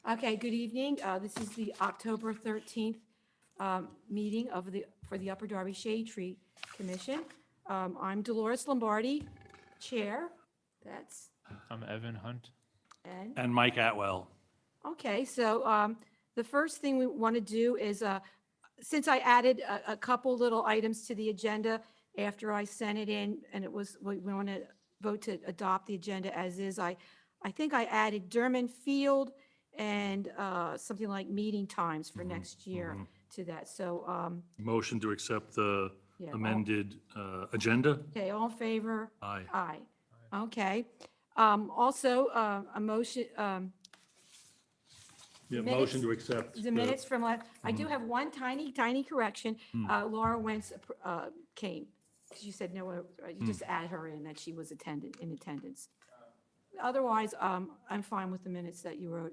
Okay, good evening. This is the October 13th meeting for the Upper Darby Shade Tree Commission. I'm Dolores Lombardi, Chair. That's, I'm Evan Hunt. and, And Mike Atwell. okay, so the first thing we want to do is, since I added a couple little items to the agenda after I sent it in, and we want to vote to adopt the agenda as is, I think I added Derman Field and something like meeting times for next year to that. So, Motion to accept the yeah. amended agenda? Okay, all in favor? Aye. Aye. Okay. Also, a motion, Yeah, Minutes? motion to accept. the minutes from last, I do have one tiny correction. Laura Wentz came, because you said no, you just add her in, that she was in attendance. Otherwise, I'm fine with the minutes that you wrote.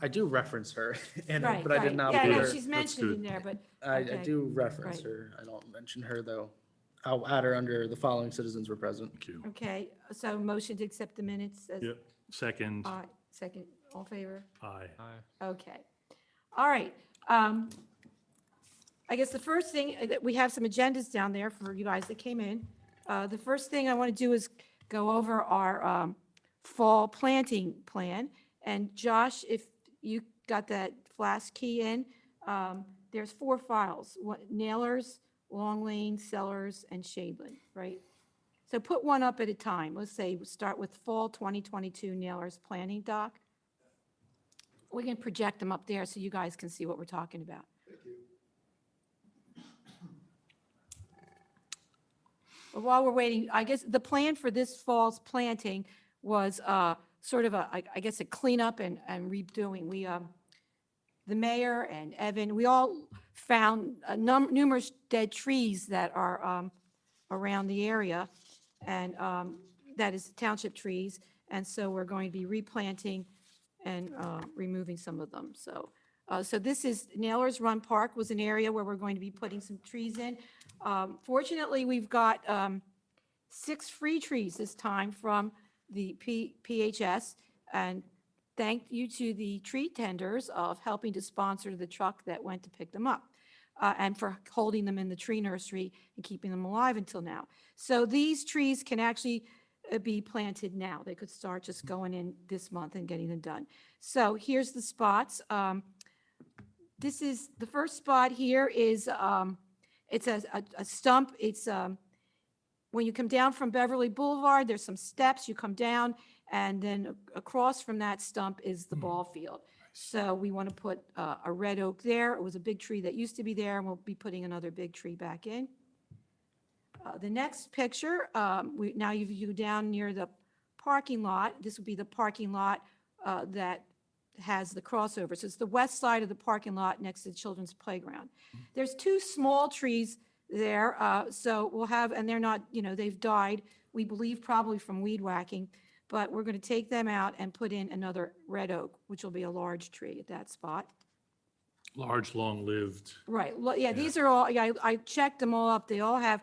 I do reference her, Right, but I right. did not Yeah, put no, her. she's mentioned in good. there, but, I okay. do reference Right. her. I don't mention her, though. I'll add her under the following citizens were present. Thank you. Okay, so motion to accept the minutes as, Yep. Second. second, all in favor? Aye. Aye. Okay. All right. I guess the first thing, that we have some agendas down there for you guys that came in. The first thing I want to do is go over our fall planting plan. And Josh, if you got that flash key in, there's 4 files, Nailers, Long Lane, Sellers, and Shadeland, right? So put one up at a time. Let's say, we start with Fall 2022 Nailers Planning Doc. We can project them up there so you guys can see what we're talking about. But while we're waiting, I guess the plan for this fall's planting was sort of I guess a cleanup and redoing. The mayor and Evan, we all found numerous dead trees that are around the area, and that is township trees. And so we're going to be replanting and removing some of them. So this is Nailers Run Park was an area where we're going to be putting some trees in. Fortunately, we've got 6 free trees this time from the PHS, and thank you to the tree tenders of helping to sponsor the truck that went to pick them up, and for holding them in the tree nursery and keeping them alive until now. So these trees can actually be planted now. They could start just going in this month and getting them done. So here's the spots. This is, the first spot here is, it's a stump. It's, when you come down from Beverly Boulevard, there's some steps, you come down, and then across from that stump is the ball field. So we want to put a red oak there. It was a big tree that used to be there, and we'll be putting another big tree back in. The next picture, now you go down near the parking lot. This would be the parking lot that has the crossover. So it's the west side of the parking lot next to the children's playground. There's 2 small trees there, so we'll have, and they're not, they've died, we believe probably from weed whacking, but we're going to take them out and put in another red oak, which will be a large tree at that spot. Large, long-lived. Right, yeah, these are all, yeah, I checked them all up. They all have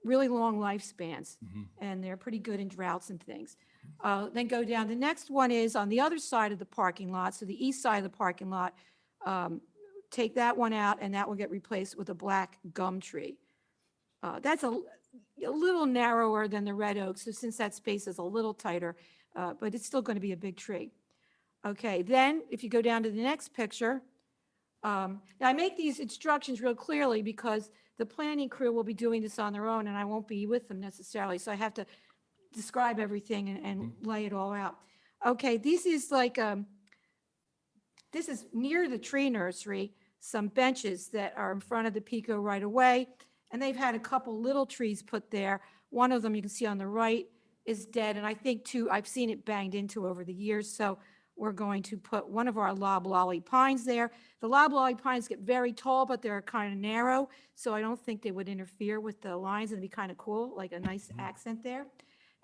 really long lifespans, and they're pretty good in droughts and things. Then go down, the next one is on the other side of the parking lot, so the east side of the parking lot. Take that one out, and that will get replaced with a black gum tree. That's a little narrower than the red oak, so since that space is a little tighter, but it's still going to be a big tree. Okay, then if you go down to the next picture, now I make these instructions real clearly because the planning crew will be doing this on their own, and I won't be with them necessarily, so I have to describe everything and lay it all out. Okay, this is like, this is near the tree nursery, some benches that are in front of the Pico right away, and they've had a couple little trees put there. One of them you can see on the right is dead, and I think 2, I've seen it banged into over the years, so we're going to put one of our loblolly pines there. The loblolly pines get very tall, but they're kind of narrow, so I don't think they would interfere with the lines, and it'd be kind of cool, like a nice accent there.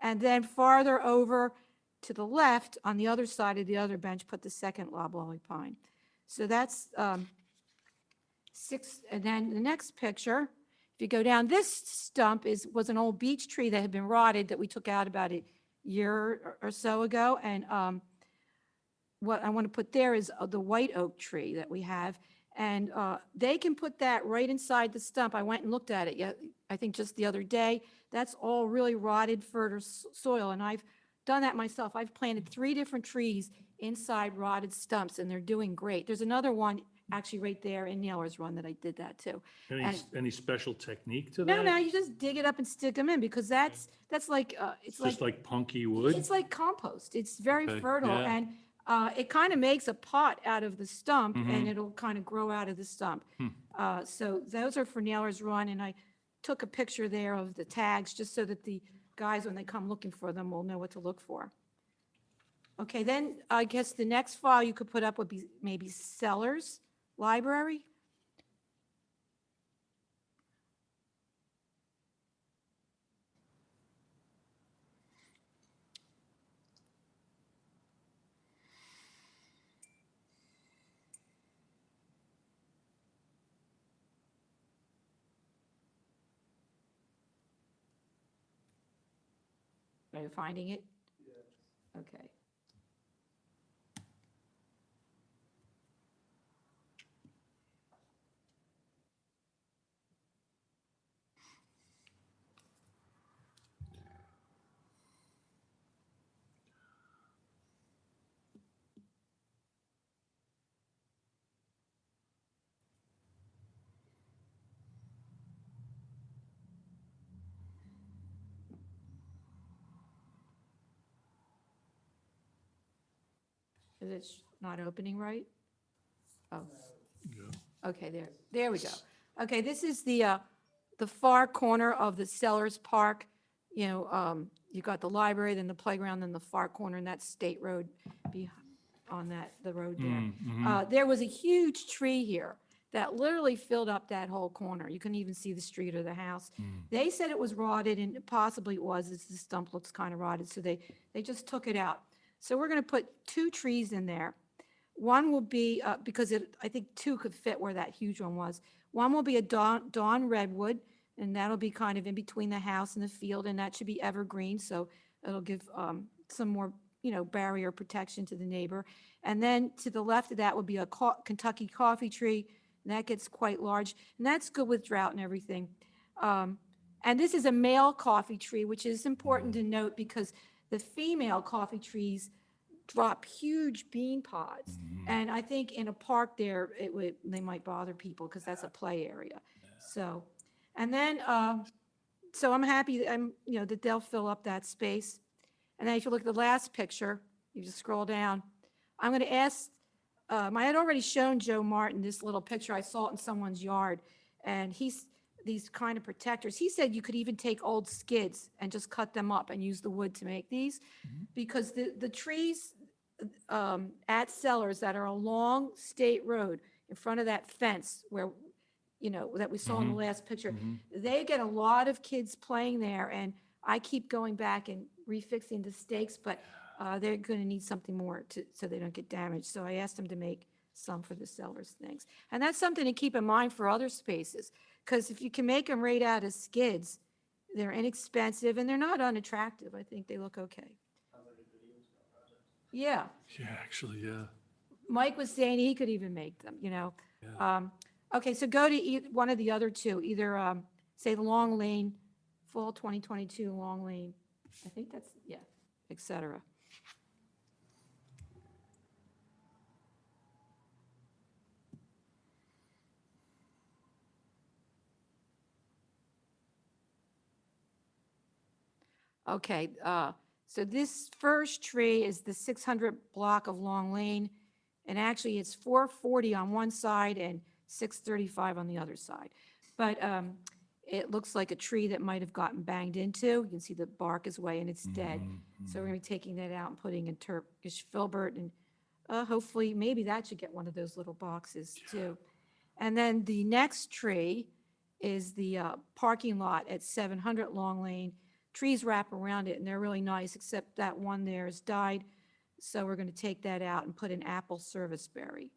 And then farther over to the left, on the other side of the other bench, put the second loblolly pine. So that's 6, and then the next picture, if you go down, this stump was an old beech tree that had been rotted that we took out about a year or so ago, and what I want to put there is the white oak tree that we have. And they can put that right inside the stump. I went and looked at it, I think just the other day. That's all really rotted, fertile soil, and I've done that myself. I've planted 3 different trees inside rotted stumps, and they're doing great. There's another one actually right there in Naylor's Run that I did that too. And- Any special technique to No, that? no, you just dig it up and stick them in, because that's like, It's just like punky wood? it's like compost. It's very Okay, fertile, yeah. and it kind of makes a pot out of the stump, and Mhm. it'll kind of grow out of the stump. Hmm. So those are for Naylor's Run, and I took a picture there of the tags, just so that the guys, when they come looking for them, will know what to look for. Okay, then I guess the next file you could put up would be maybe Sellers Library. Are you finding it? Okay. Is it not opening right? Oh, Yeah. okay, there we go. Okay, this is the far corner of the Sellers Park. You know, you got the library, then the playground, then the far corner, and that's State Road on the road there. Mhm. There was a huge tree here that literally filled up that whole corner. You couldn't even see the street or the house. They said it was rotted, and possibly it was, as the stump looks kind of rotted, so they just took it out. So we're going to put 2 trees in there. One will be, because I think 2 could fit where that huge one was. One will be a dawn redwood, and that'll be kind of in between the house and the field, and that should be evergreen, so it'll give some more, barrier protection to the neighbor. And then to the left of that would be a Kentucky coffee tree, and that gets quite large, and that's good with drought and everything. And this is a male coffee tree, which is important to note because the female coffee trees drop huge bean pods. And I think in a park there, they might bother people because that's a play area. So, and then, so I'm happy that they'll fill up that space. And then if you look at the last picture, you just scroll down. I'm going to ask, I had already shown Joe Martin this little picture. I saw it in someone's yard. And these kind of protectors. He said you could even take old skids and just cut them up and use the wood to make these. Because the trees at Sellers that are along State Road in front of that fence where, that we saw in the last picture, they get a lot of kids playing there, and I keep going back and refixing the stakes, but they're going to need something more so they don't get damaged. So I asked them to make some for the Sellers things. And that's something to keep in mind for other spaces, because if you can make them right out of skids, they're inexpensive and they're not unattractive. I think they look okay. Yeah. Yeah, actually, yeah. Mike was saying he could even make them, Okay, so go to one of the other 2, either, say, the Long Lane, fall 2022 Long Lane. I think that's, yeah, et cetera. Okay, so this first tree is the 600 block of Long Lane, and actually it's 440 on one side and 635 on the other side. But it looks like a tree that might have gotten banged into. You can see the bark is away and it's dead. So we're going to be taking that out and putting in Turkish filbert, and hopefully maybe that should get one of those little boxes too. And then the next tree is the parking lot at 700 Long Lane. Trees wrap around it, and they're really nice, except that one there has died. So we're going to take that out and put an apple serviceberry.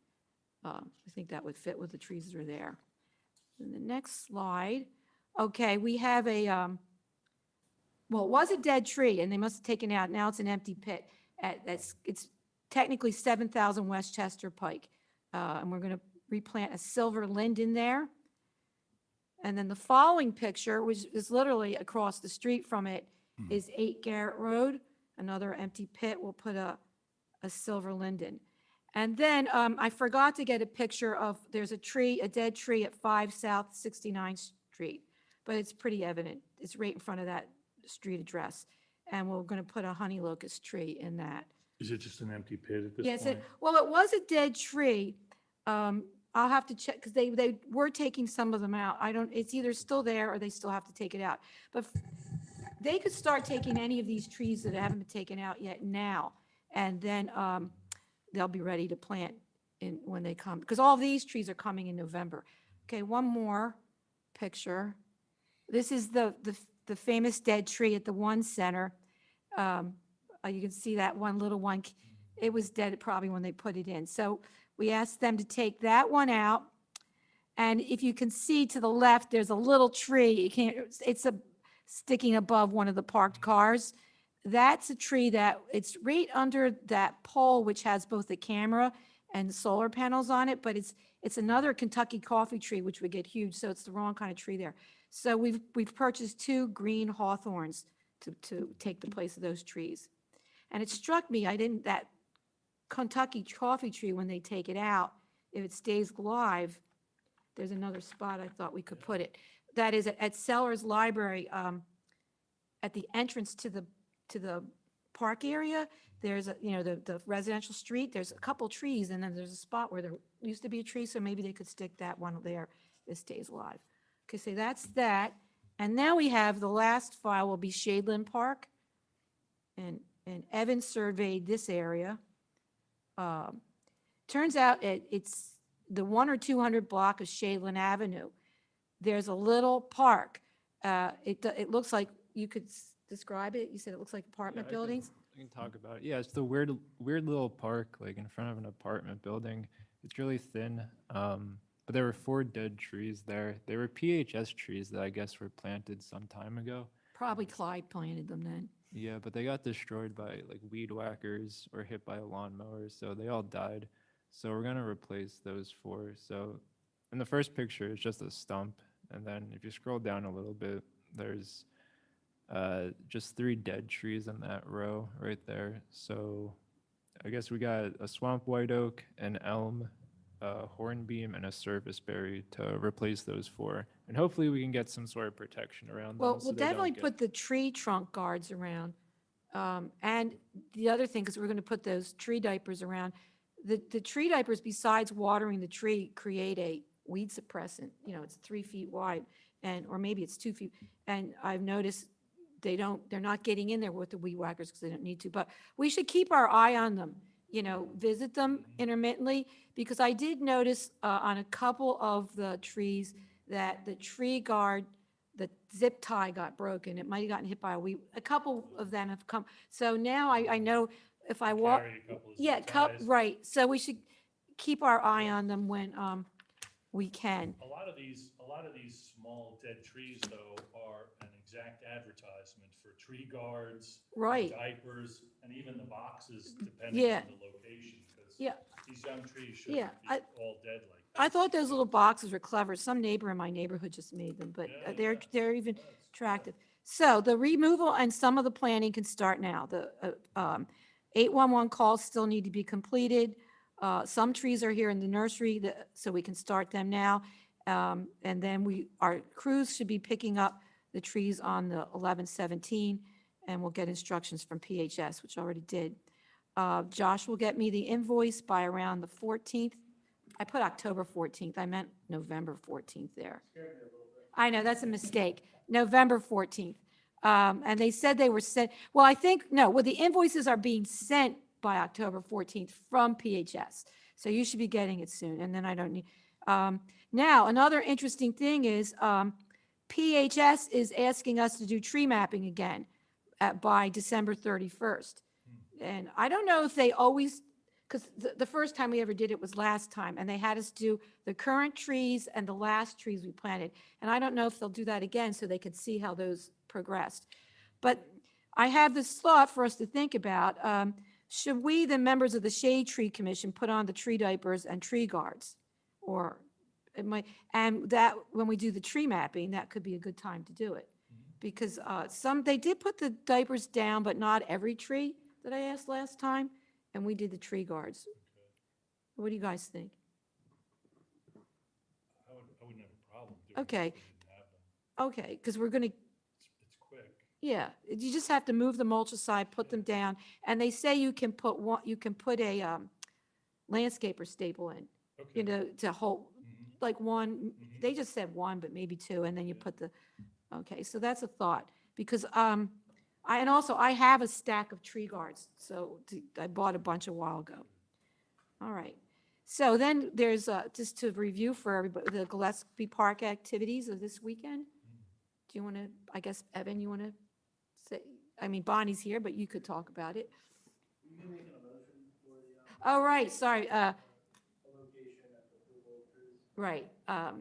I think that would fit with the trees that are there. And the next slide, okay, we have well, it was a dead tree, and they must have taken it out. Now it's an empty pit. It's technically 7,000 Westchester Pike. And we're going to replant a silver linden there. And then the following picture, which is literally across the street from it, is 8 Garrett Road, another empty pit. We'll put a silver linden. And then I forgot to get a picture of, there's a tree, a dead tree at 5 South 69th Street, but it's pretty evident. It's right in front of that street address. And we're going to put a honey locust tree in that. Is it just an empty pit at this Yes, point? well, it was a dead tree. I'll have to check, because they were taking some of them out. It's either still there or they still have to take it out. But they could start taking any of these trees that haven't been taken out yet now. And then they'll be ready to plant when they come, because all these trees are coming in November. Okay, one more picture. This is the famous dead tree at the One Center. You can see that one little one. It was dead probably when they put it in. So we asked them to take that one out. And if you can see to the left, there's a little tree. It's sticking above one of the parked cars. That's a tree it's right under that pole, which has both the camera and solar panels on it, but it's another Kentucky coffee tree, which would get huge, so it's the wrong kind of tree there. So we've purchased 2 green hawthorns to take the place of those trees. And it struck me, that Kentucky coffee tree, when they take it out, if it stays live, there's another spot I thought we could put it. That is at Sellers Library, at the entrance to the park area. There's the residential street. There's a couple trees, and then there's a spot where there used to be a tree, so maybe they could stick that one there. It stays alive. Okay, so that's that. And now we have the last file will be Shadeland Park, and Evan surveyed this area. Turns out it's the 100 or 200 block of Shadeland Avenue. There's a little park. It looks like, you could describe it. You said it looks like apartment buildings. I can talk about it. Yeah, it's the weird little park, like in front of an apartment building. It's really thin, but there were 4 dead trees there. They were PHS trees that I guess were planted some time ago. Probably Clyde planted them then. Yeah, but they got destroyed by like weed whackers or hit by a lawnmower, so they all died. So we're gonna replace those 4. So in the first picture, it's just a stump, and then if you scroll down a little bit, there's just 3 dead trees in that row right there. So I guess we got a swamp white oak, an elm, a hornbeam, and a serviceberry to replace those 4. And hopefully we can get some sort of protection around them. Well, so we'll they don't definitely get- put the tree trunk guards around. And the other thing, because we're going to put those tree diapers around, the tree diapers, besides watering the tree, create a weed suppressant. It's 3 feet wide, or maybe it's 2 feet. And I've noticed they're not getting in there with the weed whackers because they don't need to. But we should keep our eye on them, visit them intermittently, because I did notice on a couple of the trees that the tree guard, the zip tie got broken. It might have gotten hit by a weed. A couple of them have come. So now I know if I walk. Carry a couple of Yeah, zip ties. right. So we should keep our eye on them when we can. A lot of these small dead trees, though, are an exact advertisement for tree guards, Right. diapers, and even the boxes, depending Yeah. on the location. 'Cause Yeah. these young trees Yeah, shouldn't be all dead like that. I thought those little boxes were clever. Some neighbor in my neighborhood just made them, but Yeah, they're yeah. even That's good. attractive. So the removal and some of the planning can start now. The 811 calls still need to be completed. Some trees are here in the nursery, so we can start them now. And then our crews should be picking up the trees on the 11/17, and we'll get instructions from PHS, which I already did. Josh will get me the invoice by around the 14th. I put October 14th. I meant November 14th there. I know, that's a mistake. November 14th. And they said they were sent, well, the invoices are being sent by October 14th from PHS. So you should be getting it soon, and then I don't need. Now, another interesting thing is PHS is asking us to do tree mapping again by December 31st. And I don't know if they always, because the first time we ever did it was last time, and they had us do the current trees and the last trees we planted. And I don't know if they'll do that again so they can see how those progressed. But I have this thought for us to think about. should we, the members of the Shade Tree Commission, put on the tree diapers and tree guards? Or it might, and that, when we do the tree mapping, that could be a good time to do it. Because they did put the diapers down, but not every tree that I asked last time, and we did the tree guards. What do you guys think? I wouldn't have a problem doing it. Okay. if we didn't have them. Okay, because we're gonna, It's quick. yeah, you just have to move the mulch aside, put them down, and they say you can put a landscaper staple in, you Okay. know, to hold, Mhm. like one, Mhm. they just said one, but maybe two, and then you put the, okay, so that's a thought, because, and also I have a stack of tree guards, so I bought a bunch a while ago. All right, so then there's, just to review for everybody, the Gillespie Park activities of this weekend. Do you want to, I guess, Evan, you want to say, I mean, Bonnie's here, but you could talk about it. Oh, right, sorry, right, I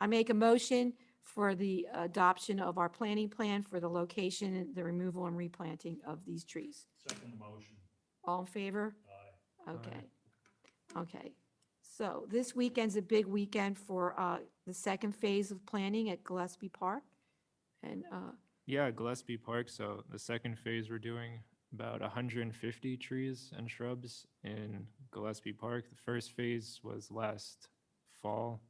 make a motion for the adoption of our planning plan for the location, the removal and replanting of these trees. Second motion. All in favor? Aye. Okay. Okay. So this weekend's a big weekend for the second phase of planning at Gillespie Park. And, Yeah, Gillespie Park. So the second phase, we're doing about 150 trees and shrubs in Gillespie Park. The first phase was last fall,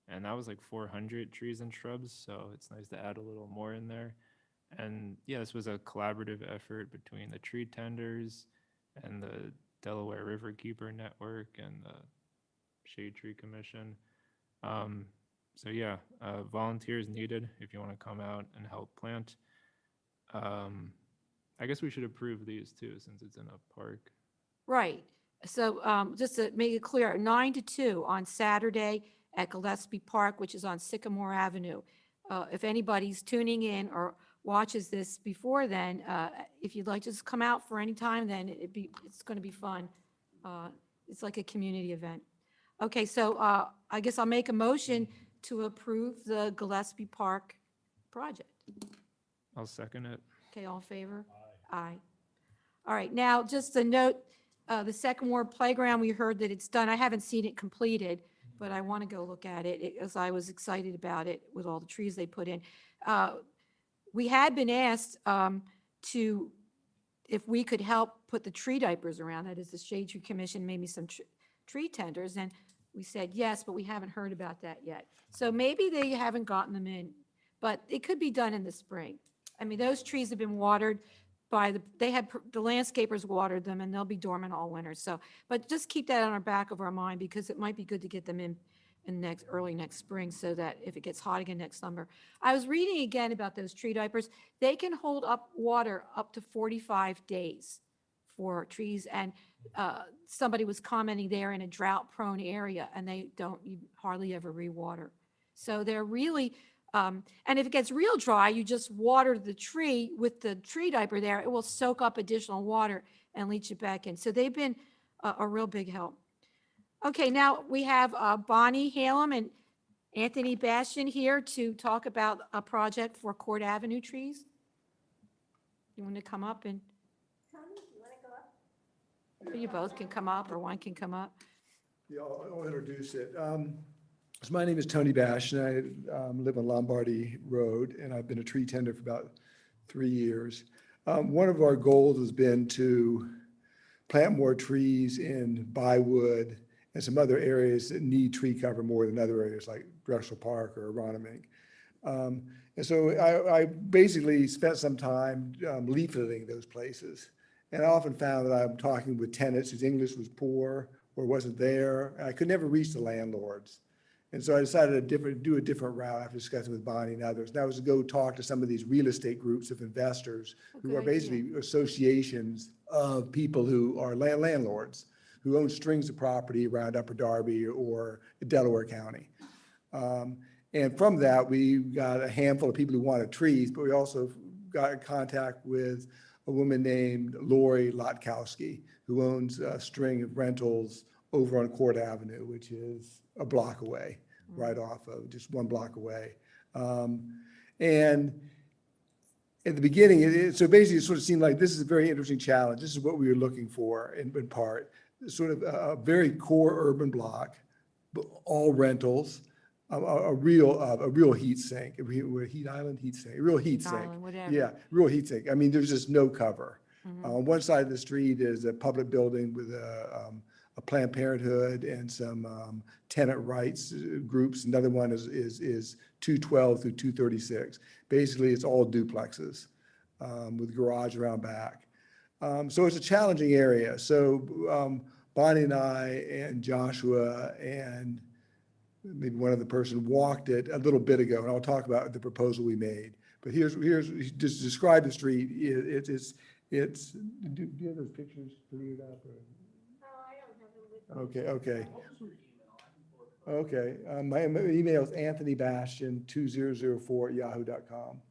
and that was like 400 trees and shrubs. So it's nice to add a little more in there. And yeah, this was a collaborative effort between the tree tenders and the Delaware Riverkeeper Network and the Shade Tree Commission. So yeah, volunteers needed if you want to come out and help plant. I guess we should approve these too, since it's in a park. right. So just to make it clear, 9 to 2 on Saturday at Gillespie Park, which is on Sycamore Avenue. If anybody's tuning in or watches this before then, if you'd like to just come out for any time, then it's going to be fun. It's like a community event. Okay, so I guess I'll make a motion to approve the Gillespie Park project. I'll second it. Okay, all in favor? Aye. All right, now, just a note, the Second Ward Playground, we heard that it's done. I haven't seen it completed, but I want to go look at it, as I was excited about it with all the trees they put in. We had been asked if we could help put the tree diapers around, that is, the Shade Tree Commission, maybe some tree tenders, and we said yes, but we haven't heard about that yet. So maybe they haven't gotten them in, but it could be done in the spring. I mean, those trees have been watered by the landscapers watered them, and they'll be dormant all winter. So, but just keep that on our back of our mind, because it might be good to get them in early next spring, so that if it gets hot again next summer. I was reading again about those tree diapers. They can hold up water up to 45 days for trees, and somebody was commenting they're in a drought-prone area, and you hardly ever rewater. So they're really, and if it gets real dry, you just water the tree with the tree diaper there. It will soak up additional water and leach it back in. So they've been a real big help. Okay, now we have Bonnie Halem and Anthony Bastian here to talk about a project for Court Avenue trees. You want to come up and? You both can come up, or one can come up. Yeah, I'll introduce it. So my name is Tony Bash, and I live on Lombardy Road, and I've been a tree tender for about 3 years. One of our goals has been to plant more trees in Bywood and some other areas that need tree cover more than other areas like Drexel Park or Aronimink. And so I basically spent some time leafleting those places. And I often found that I'm talking with tenants whose English was poor or wasn't there, and I could never reach the landlords. And so I decided to do a different route after discussing with Bonnie and others. And that was to go talk to some of these real estate groups of investors who are Good idea. basically associations of people who are landlords, who own strings of property around Upper Darby or Delaware County. And from that, we got a handful of people who wanted trees, but we also got in contact with a woman named Lori Lotkowski, who owns a string of rentals over on Court Avenue, which is a block away, right off of, just 1 block away. And at the beginning, so basically it sort of seemed like this is a very interesting challenge. This is what we were looking for in part, sort of a very core urban block, but all rentals, a real heat sink, a heat island, heat sink, a real heat sink. Island, whatever. Yeah, real heat sink. I mean, there's just no cover. On one side of the street is a public building with a Planned Parenthood and some tenant rights groups. Another one is 212 through 236. Basically, it's all duplexes with garage around back. So it's a challenging area. So Bonnie and I and Joshua and maybe one other person walked it a little bit ago, and I'll talk about the proposal we made. But here's just describe the street. It's. Do you have those pictures cleared up? Okay. Okay. My email is anthonybastian2004@yahoo.com.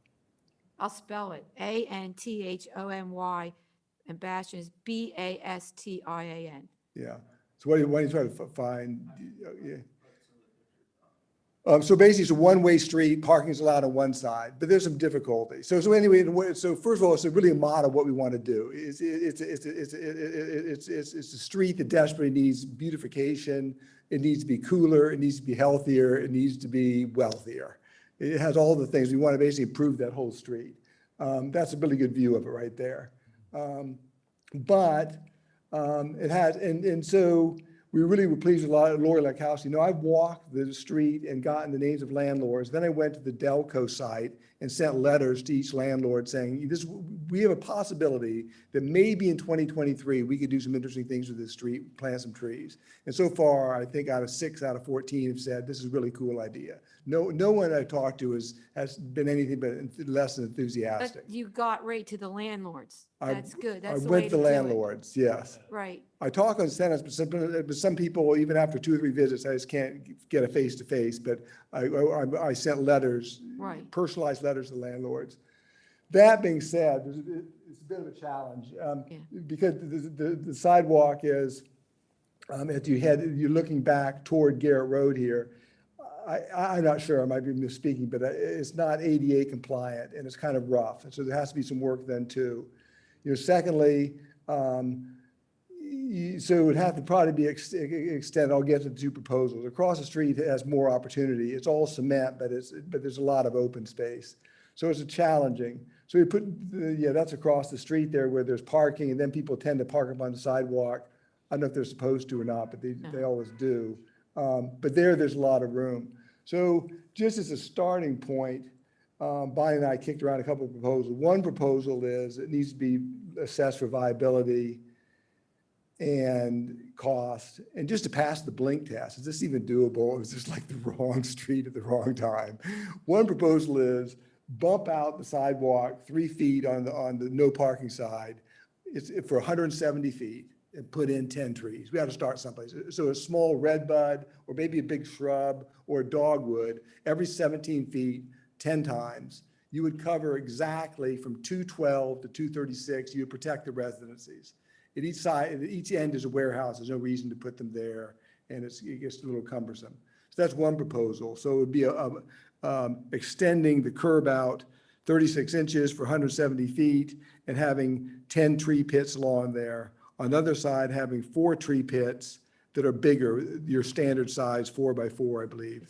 I'll spell it, Anthony, and Bastian is Bastion. Yeah. So why don't you try to find? Yeah. So basically, it's a one-way street, parking's allowed on one side, but there's some difficulty. So anyway, so first of all, it's really a model of what we want to do. It's a street that desperately needs beautification. It needs to be cooler, it needs to be healthier, it needs to be wealthier. It has all the things. We want to basically improve that whole street. That's a really good view of it right there. But it has, and so we really were pleased with Lori Lakowski. You know, I've walked the street and gotten the names of landlords. Then I went to the Delco site and sent letters to each landlord saying, we have a possibility that maybe in 2023, we could do some interesting things with this street, plant some trees. And so far, I think 6 out of 14 have said, this is a really cool idea. No one I talked to has been anything but less than enthusiastic. But you got right to the landlords. That's good. I That's the way went to to do it. landlords, yes. Right. I talk on sentence, but some people, even after 2 or 3 visits, I just can't get a face-to-face, but I sent letters, Right. personalized letters to landlords. That being said, it's a bit of a challenge, because the sidewalk is, as you're looking back toward Garrett Road here, I'm not sure, I might be misspeaking, but it's not ADA compliant, and it's kind of rough, and so there has to be some work then too. Secondly, so it would have to probably be extended. I'll get to the 2 proposals. Across the street has more opportunity. It's all cement, but there's a lot of open space. So it's challenging. So we put, that's across the street there where there's parking, and then people tend to park up on the sidewalk. I don't know if they're supposed to or not, but they always do. But there's a lot of room. So just as a starting point, Bonnie and I kicked around a couple of proposals. One proposal is it needs to be assessed for viability and cost, and just to pass the blink test. Is this even doable? Is this like the wrong street at the wrong time? One proposal is bump out the sidewalk 3 feet on the no parking side. It's for 170 feet and put in 10 trees. We have to start someplace. So a small redbud or maybe a big shrub or a dogwood every 17 feet, 10 times. You would cover exactly from 212 to 236. You would protect the residencies. At each side, at each end is a warehouse. There's no reason to put them there, and it gets a little cumbersome. So that's one proposal. So it would be extending the curb out 36 inches for 170 feet and having 10 tree pits along there. On the other side, having 4 tree pits that are bigger, your standard size 4x4, I believe.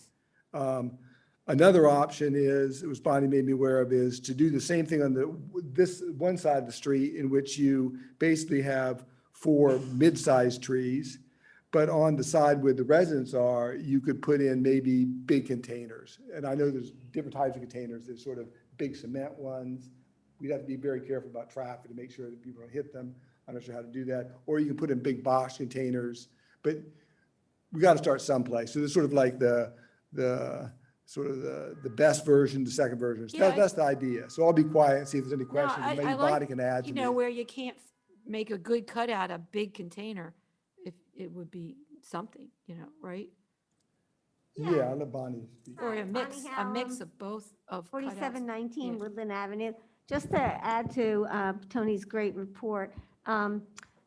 Another option is, it was Bonnie made me aware of, is to do the same thing on this one side of the street, in which you basically have 4 mid-sized trees, but on the side where the residents are, you could put in maybe big containers. And I know there's different types of containers. There's sort of big cement ones. We'd have to be very careful about traffic to make sure that people don't hit them. I'm not sure how to do that. Or you can put in big box containers, but we got to start someplace. So there's sort of like the best version, the second version. Yeah, That's the idea. So I'll be quiet and see if there's any No, questions. I Maybe like, Bonnie can add to me. where you can't make a good cutout, a big container, if it would be something, right? Yeah, I'll let Bonnie speak. Or a Bonnie mix Hallam, of both of cutouts. 4719 Yeah. Woodland Avenue. Just to add to Tony's great report,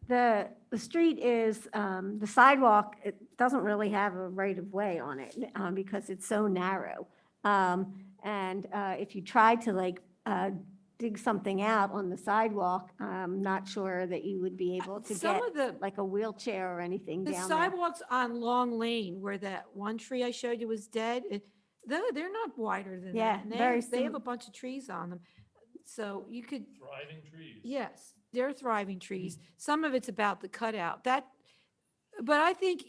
the street is, the sidewalk, it doesn't really have a right of way on it because it's so narrow. And if you try to dig something out on the sidewalk, I'm not sure that you would be able to Some get of the, like a wheelchair or anything the down there. sidewalks on Long Lane where that one tree I showed you was dead, they're not wider than Yeah, that. And very they have sim- a bunch of trees on them. So you could, Thriving trees. yes, they're thriving trees. Some of it's about the cutout. But I think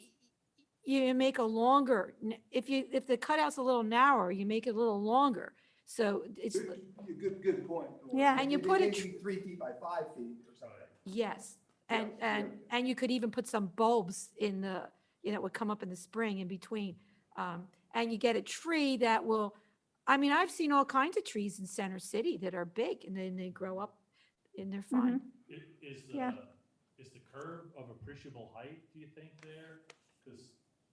you make a longer, if the cutout's a little narrower, you make it a little longer. So it's, Good point. Yeah. And you put it- 3 feet by 5 feet or something. yes. Yeah, And you could even put some bulbs in the, would come up in the spring in between. And you get a tree that will, I mean, I've seen all kinds of trees in Center City that are big and then they grow up and they're fine. Yeah. Is the curb of appreciable height, do you think, there? Because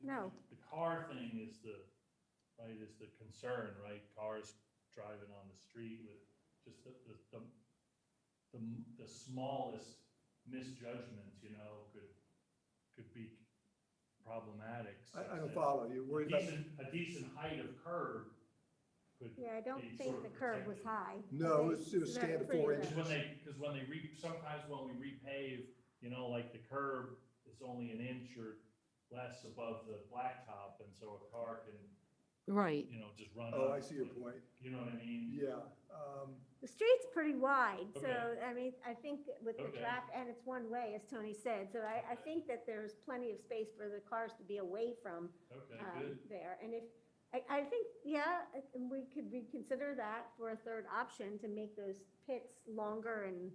No. the car thing is the concern, right? Cars driving on the street with just the smallest misjudgments, could be problematic. I don't follow you. Worried about, A decent height of curb could. Yeah, I don't be think sort the of curb was protected. high. No, I it think was they're standard pretty 4 good. inches. Because sometimes when we repave, like the curb is only an inch or less above the blacktop, and so a car can, Right. just run Oh, up. I see your point. You know what I mean? Yeah. The street's pretty wide, so, Okay. I mean, I think that with the Okay. traffic, and it's one way, as Tony said, so I think that there's plenty of space for the cars to be away from Okay, good. there. And if, I think, yeah, we could reconsider that for a third option to make those pits longer and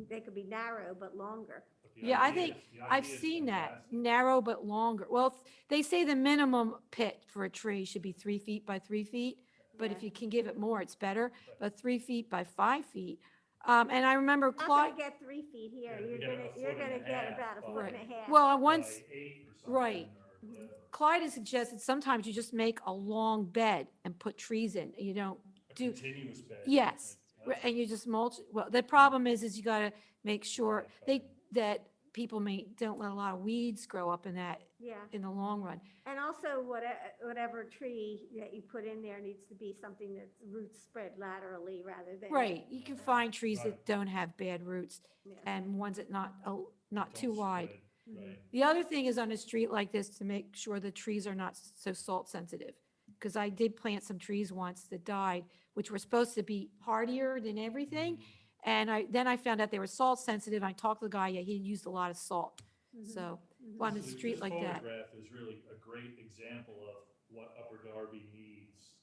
they could be narrow but longer. But the Yeah, I idea think is- the I've idea is seen that, fantastic. narrow but longer. Well, they say the minimum pit for a tree should be 3 feet by 3 feet, but if Yeah. you can give it more, it's better, but 3 feet by 5 feet. And I remember Not gonna Clyde, get 3 feet here, Yeah, you you're get gonna, a you're foot and gonna a get half about a by- foot and a half. well, once, By 8 or something, right. or whatever. Clyde has suggested sometimes you just make a long bed and put trees in, you don't A do, continuous bed. yes, like, and you just mulch. Well, the problem is you gotta make sure Right, that people don't let a lot of weeds grow up in that, Yeah, in the long run. and also whatever tree that you put in there needs to be something that's roots spread laterally rather than. Right, you can find trees that Right. don't have bad roots Yeah. and ones that not don't too wide. spread, Mhm. Right. The other thing is on a street like this to make sure the trees are not so salt sensitive. Because I did plant some trees once that died, which were supposed to be hardier than everything. And then I found out they were salt sensitive. I talked to the guy, yeah, he used a lot of salt. Mhm. So Mhm. on a This- street like that. This photograph is really a great example of what Upper Darby needs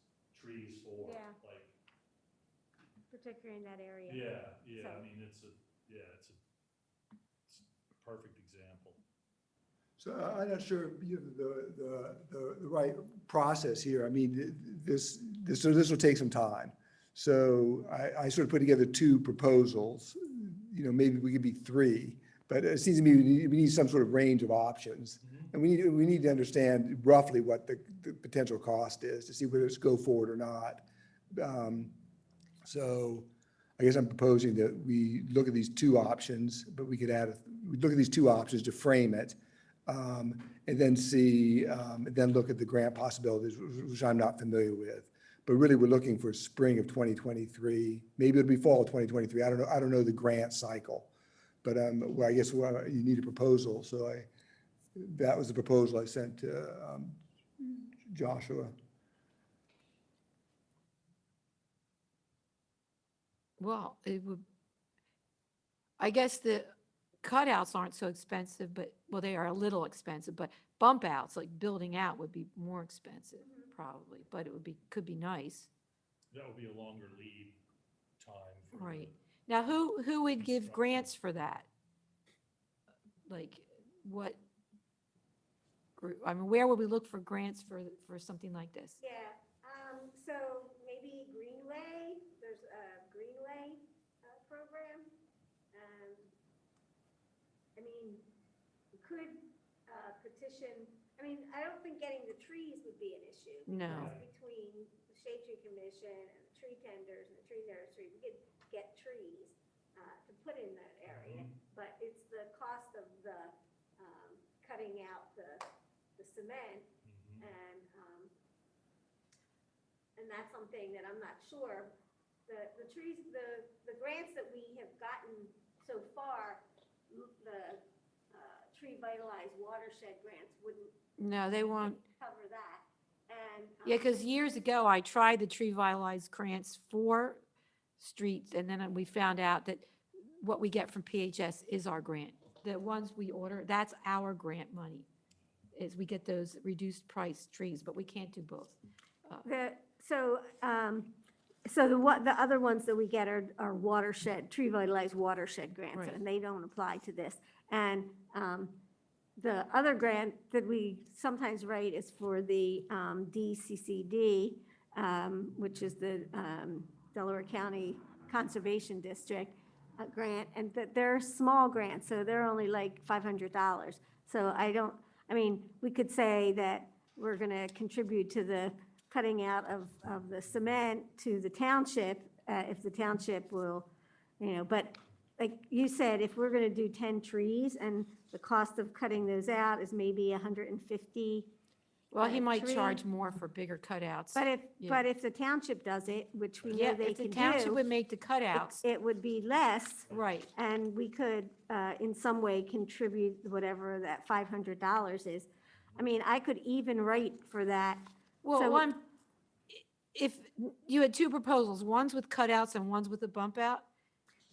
trees for. Yeah. Like, Particularly in that area. yeah, I So- mean, it's a perfect example. So I'm not sure, the right process here. I mean, this will take some time. So I sort of put together 2 proposals, maybe we could be 3, but it seems to me we need some sort of range of options. And we need to understand roughly what the potential cost is to see whether it's go forward or not. So I guess I'm proposing that we look at these 2 options, but we look at these 2 options to frame it. And then then look at the grant possibilities, which I'm not familiar with. But really, we're looking for spring of 2023. Maybe it'll be fall of 2023. I don't know the grant cycle. But, well, I guess you need a proposal. So that was the proposal I sent to Joshua. Well, I guess the cutouts aren't so expensive, well, they are a little expensive, but bump outs, like building out would be more expensive probably, but could be nice. That would be a longer lead time. for the- Right. Now, who would give grants for that? Like, what group, I mean, where would we look for grants for something like this? Yeah, so maybe Greenway, there's a Greenway program. I mean, you could petition, I don't think getting the trees would be an issue. No. Because between the Shade Tree Commission and the tree tenders and the tree nursery, we could get trees to put in that area. But it's the cost of the cutting out the cement Mhm. and that's something that I'm not sure the trees, the grants that we have gotten so far, the Tree Vitalized Watershed grants wouldn't No, they won't. cover that. And. Yeah, because years ago, I tried the Tree Vitalized grants for streets, and then we found out that what we get from PHS is our grant. The ones we order, that's our grant money, is we get those reduced price trees, but we can't do both. The other ones that we get are watershed, Tree Vitalized Watershed grants, Right. and they don't apply to this. And the other grant that we sometimes write is for the DCCD, which is the Delaware County Conservation District grant, and they're small grants, so they're only like $500. So we could say that we're going to contribute to the cutting out of the cement to the township, if the township will, but like you said, if we're going to do 10 trees and the cost of cutting those out is maybe 150. Well, he might tree. charge more for bigger cutouts. But Yeah. if the township does it, which we Yeah, know they if the can township do, would make the cutouts, it would be less, right. and we could, in some way, contribute whatever that $500 is. I mean, I could even write for that. Well, So- one, if you had two proposals, one's with cutouts and one's with a bump out,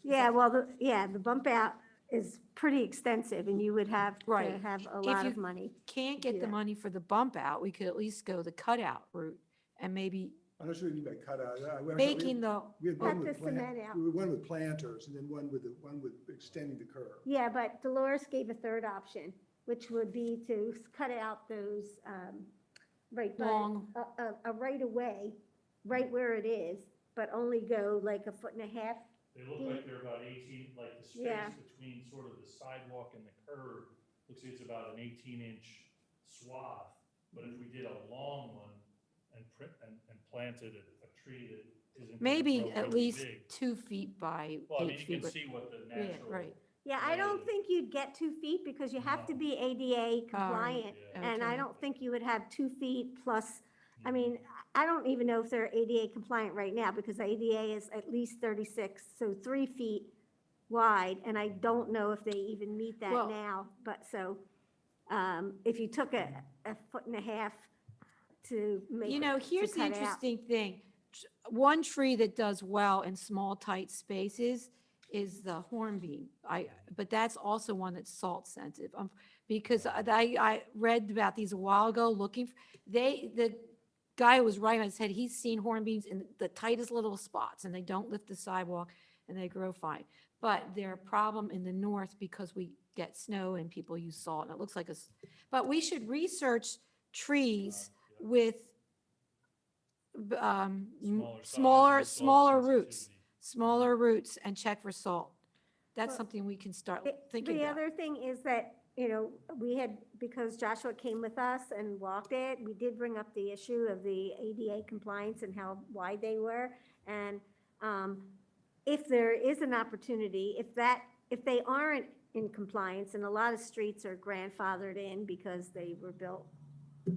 Yeah, well, the bump out is pretty extensive, and you would have to Right. have a If lot you of money. can't get the Yeah. money for the bump out, we could at least go the cutout route and maybe I'm not sure what you mean by cutout. making the, We had one Cut with the cement out. one with planters and then one with extending the curve. Yeah, but Dolores gave a third option, which would be to cut out those, right, by Long. a right of way, right where it is, but only go like a foot and a half. They look like they're about 18, like the Yeah. space between sort of the sidewalk and the curb, looks like it's about an 18-inch swath. But if we did a long one and planted a tree that isn't. gonna maybe grow at really least big. 2 feet by Well, I mean, 8 you feet. can see what the Yeah, natural. right. Yeah, I don't think you'd get 2 feet because you have to be ADA compliant. Yeah. And I Okay. don't think you would have 2 feet plus, I mean, I don't even know if they're ADA compliant right now because the ADA is at least 36, so 3 feet wide. And I don't know if they even meet that Well- now, but so, if you took a foot and a half to make. You know, to here's the cut out. interesting thing. One tree that does well in small, tight spaces is the hornbeam. But that's also one that's salt sensitive. Because I read about these a while ago, the guy who was writing it said he's seen hornbeams in the tightest little spots, and they don't lift the sidewalk, and they grow fine. But they're a problem in the north because we get snow and people use salt, and it looks like but we should research trees with smaller roots, smaller roots, and check for salt. That's Well, something we can start The- thinking The about. other thing is that, we had, because Joshua came with us and walked it, we did bring up the issue of the ADA compliance and how wide they were. And if there is an opportunity, if they aren't in compliance, and a lot of streets are grandfathered in because they were built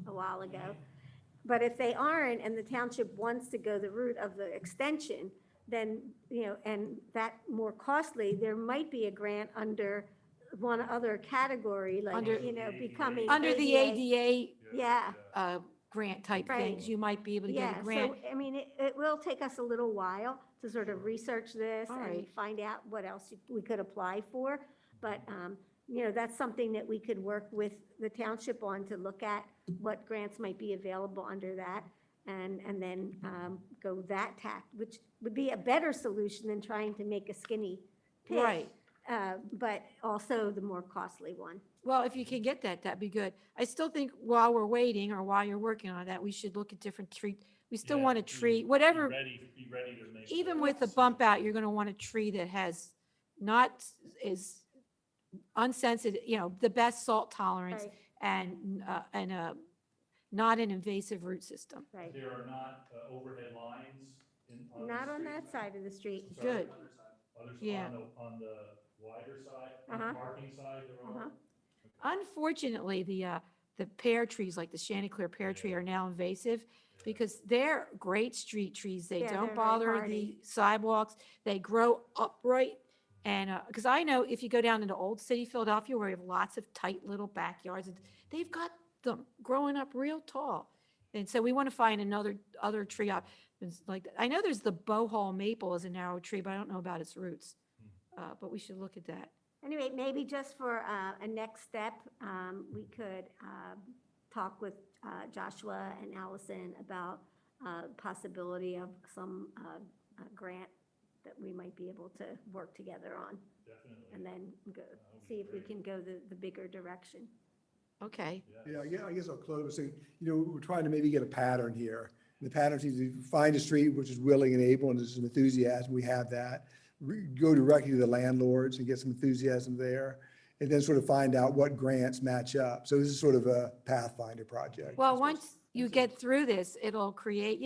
a while ago, but if they aren't, and the township wants to go the route of the extension, then, and that more costly, there might be a grant under one other category, like, Under- becoming. Under the ADA Yeah, grant type Right. things, you might be able to get yeah, a grant. so, I mean, it will take us a little while to sort of research this All and right. find out what else we could apply for. But, that's something that we could work with the township on to look at what grants might be available under that. And then go that tack, which would be a better solution than trying to make a skinny pit. Right. But also the more costly one. Well, if you can get that, that'd be good. I still think while we're waiting or while you're working on that, we should look at different tree. We still want a tree, whatever, Be ready to make. even the with the decision. bump out, you're going to want a tree that is unsensitive, the best salt tolerance Right, and not an invasive root system. right. There are not overhead lines on the Not on street? that side of the street. Sorry, Good. Others Yeah. on the wider side, on the Uh-huh. parking side, there Uh-huh. are? Unfortunately, the pear trees, like the Chanticleer pear tree, are now invasive. because they're great street trees. They Yeah, they're don't very bother the hardy. sidewalks. They grow upright. And, because I know if you go down into Old City, Philadelphia, where you have lots of tight little backyards, they've got them growing up real tall. And so we want to find other tree options like that. I know there's the bow maple is a narrow tree, but I don't know about its roots. But we should look at that. Anyway, maybe just for a next step, we could talk with Joshua and Allison about possibility of some grant that we might be able to work together on, Definitely. and then go, That would be see if we great. can go the bigger direction. Okay. Yeah, I guess I'll close by saying, we're trying to maybe get a pattern here. The pattern is to find a street which is willing and able and there's some enthusiasm, we have that. Go directly to the landlords and get some enthusiasm there, and then sort of find out what grants match up. So this is sort of a pathfinder project. Well, once you get through this, it'll create,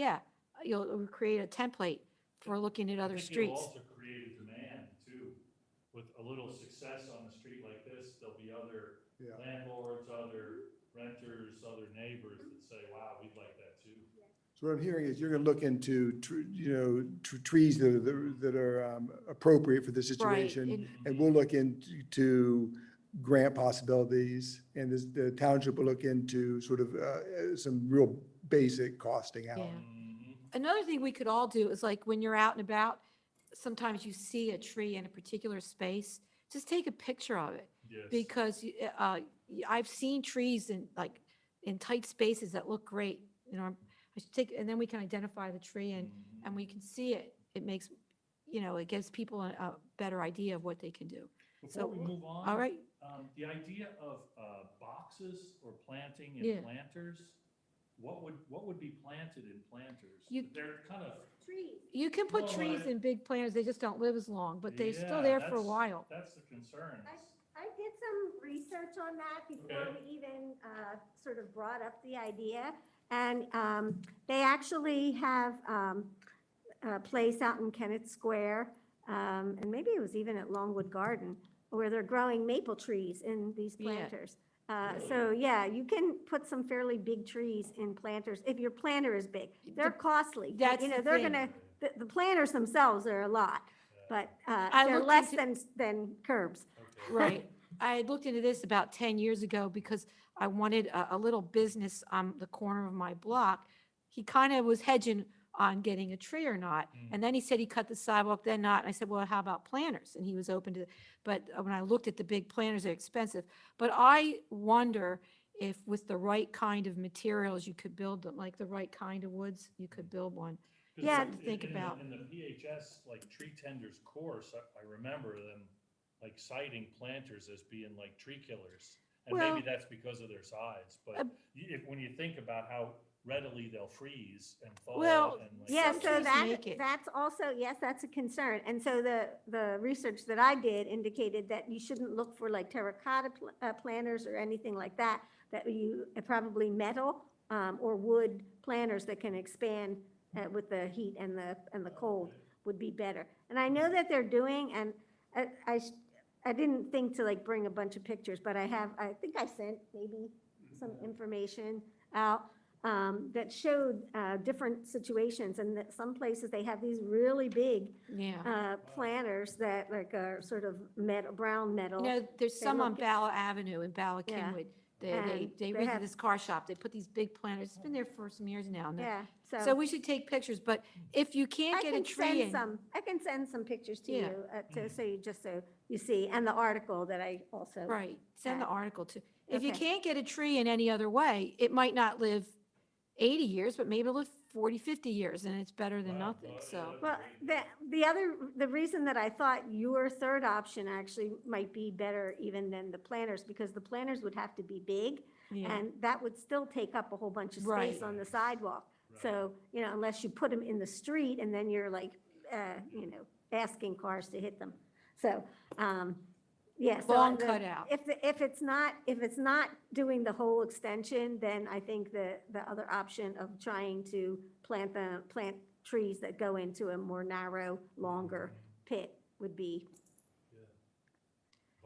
it'll create a template for looking at I other think it'll streets. also create a demand too. With a little success on a street like this, there'll be other Yeah. landlords, other renters, other neighbors that say, wow, we'd like that too. So what I'm hearing is you're going to look into, trees that are appropriate for this Right. situation. And we'll look into grant possibilities, and the township will look into sort of some real basic costing out. Yeah. Mhm. Another thing we could all do is like when you're out and about, sometimes you see a tree in a particular space, just take a picture of it. Yes. Because I've seen trees in tight spaces that look great, I should take, and then we can identify the tree Mhm. and we can see it. It makes, it gives people a better idea of what they can do. Before So, we move on. All right, The idea of boxes or planting Yeah. in planters, what would be planted in planters? You- They're kind of. Trees. you can put No, trees I- in big planters, they just don't live as long, but they're still Yeah, there for a that's- while. That's the concern. I did some research on that before Okay. we even sort of brought up the idea. And they actually have a place out in Kennett Square, and maybe it was even at Longwood Garden, where they're growing maple trees in these Yeah. planters. So, yeah, you can put some fairly big trees in planters, if your planter is big. They're costly. That's the They're thing. gonna, the planters themselves are a lot, but I they're looked less into- than curbs. Okay. Right. I had looked into this about 10 years ago because I wanted a little business on the corner of my block. He kind of was hedging on getting a tree or not. Mm. And then he said he cut the sidewalk, then not. And I said, well, how about planters? And he was open to, but when I looked at the big planters, they're expensive. But I wonder if with the right kind of materials, you could build them, like the right kind of woods, you could build one. 'Cause Yeah. in- To think in the- about. In the PHS, like tree tenders course, I remember them like citing planters as being like tree killers. And Well- maybe that's because of their size, but Uh, when you think about how readily they'll freeze and thaw Well, and like. Yeah, Some so trees that, make it. that's also, yes, that's a concern. And so the research that I did indicated that you shouldn't look for like terracotta planters or anything like that, that you, probably metal or wood planters that can expand with the heat and the cold would be better. And I know that they're doing, and I didn't think to like bring a bunch of pictures, but I think I sent maybe some information out that showed different situations, and that some places they have these really big Yeah. planters that like are sort of metal, brown metal. There's They some on look- Bala Avenue in Bala Yeah. Kingwood. And They they rented have- this car shop. They put these big planters. It's been there for some years now. and they're- Yeah, So we should take pictures, but if you can't I get a can tree send in. some, I can send some pictures to Yeah. you, so you see, and the article that I also. Right, send the Okay. article too. If you Okay. can't get a tree in any other way, it might not live 80 years, but maybe it'll live 40, 50 years, and it's better than Wow, nothing, well, so. Well, the reason that I thought your third option actually might be better even than the planters, because the planters would have to be big, Yeah, and that would still take up a whole bunch of Right. space on the sidewalk. Right. So, unless you put them in the street, and then you're like, asking cars to hit them. So, yeah. so Long the- cutout. If it's not doing the whole extension, then I think the other option of trying to plant trees that go into a more narrow, longer pit would be.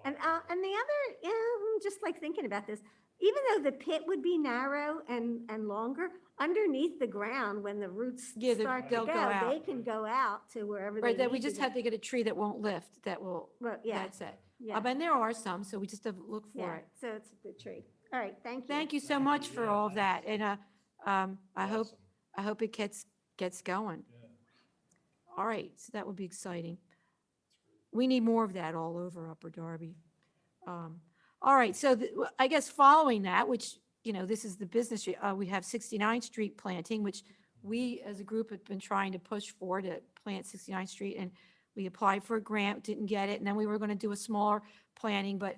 And the other, just like thinking about this, even though the pit would be narrow and longer, underneath the ground, when the roots Yeah, start to they'll go go, out. they can go out to wherever they Right, that we need to just go. have to get a tree that won't lift, that will, Well, yeah, that's it. yeah, And there are some, so we just have to look for yeah, it. so it's a good tree. All right, thank you. Thank you so Thank much you. for Yeah, all of that, thanks. and Awesome. I hope it gets going. Yeah. All right, so that would be exciting. We need more of that all over Upper Darby. All right, so I guess following that, which, this is the business, we have 69th Street planting, which we as a group have been trying to push for to plant 69th Street, and we applied for a grant, didn't get it, and then we were going to do a smaller planting, but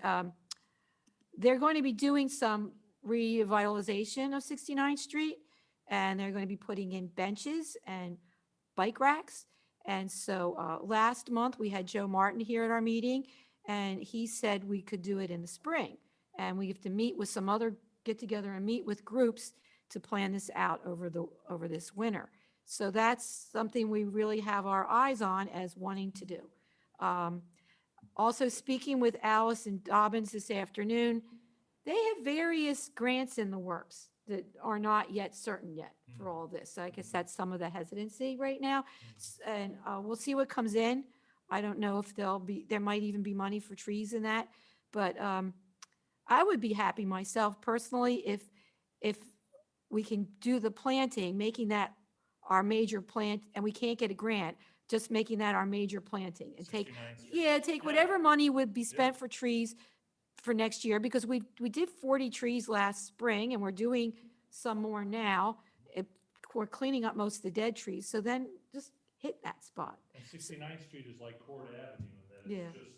they're going to be doing some revitalization of 69th Street, and they're going to be putting in benches and bike racks. And so last month, we had Joe Martin here at our meeting, and he said we could do it in the spring. And we have to meet with some other, get together and meet with groups to plan this out over this winter. So that's something we really have our eyes on as wanting to do. Also, speaking with Allison Dobbins this afternoon, they have various grants in the works that are not yet certain yet for all this. So I guess that's some of the hesitancy right now. And we'll see what comes in. I don't know if there might even be money for trees in that. But I would be happy myself personally if we can do the planting, making that our major plant, and we can't get a grant, just making that our major planting and take, 69th Street. yeah, take whatever money would be spent for trees for next year, because we did 40 trees last spring and we're doing some more now. We're cleaning up most of the dead trees. So then just hit that spot. And 69th Street is like Court Avenue in that Yeah. it's just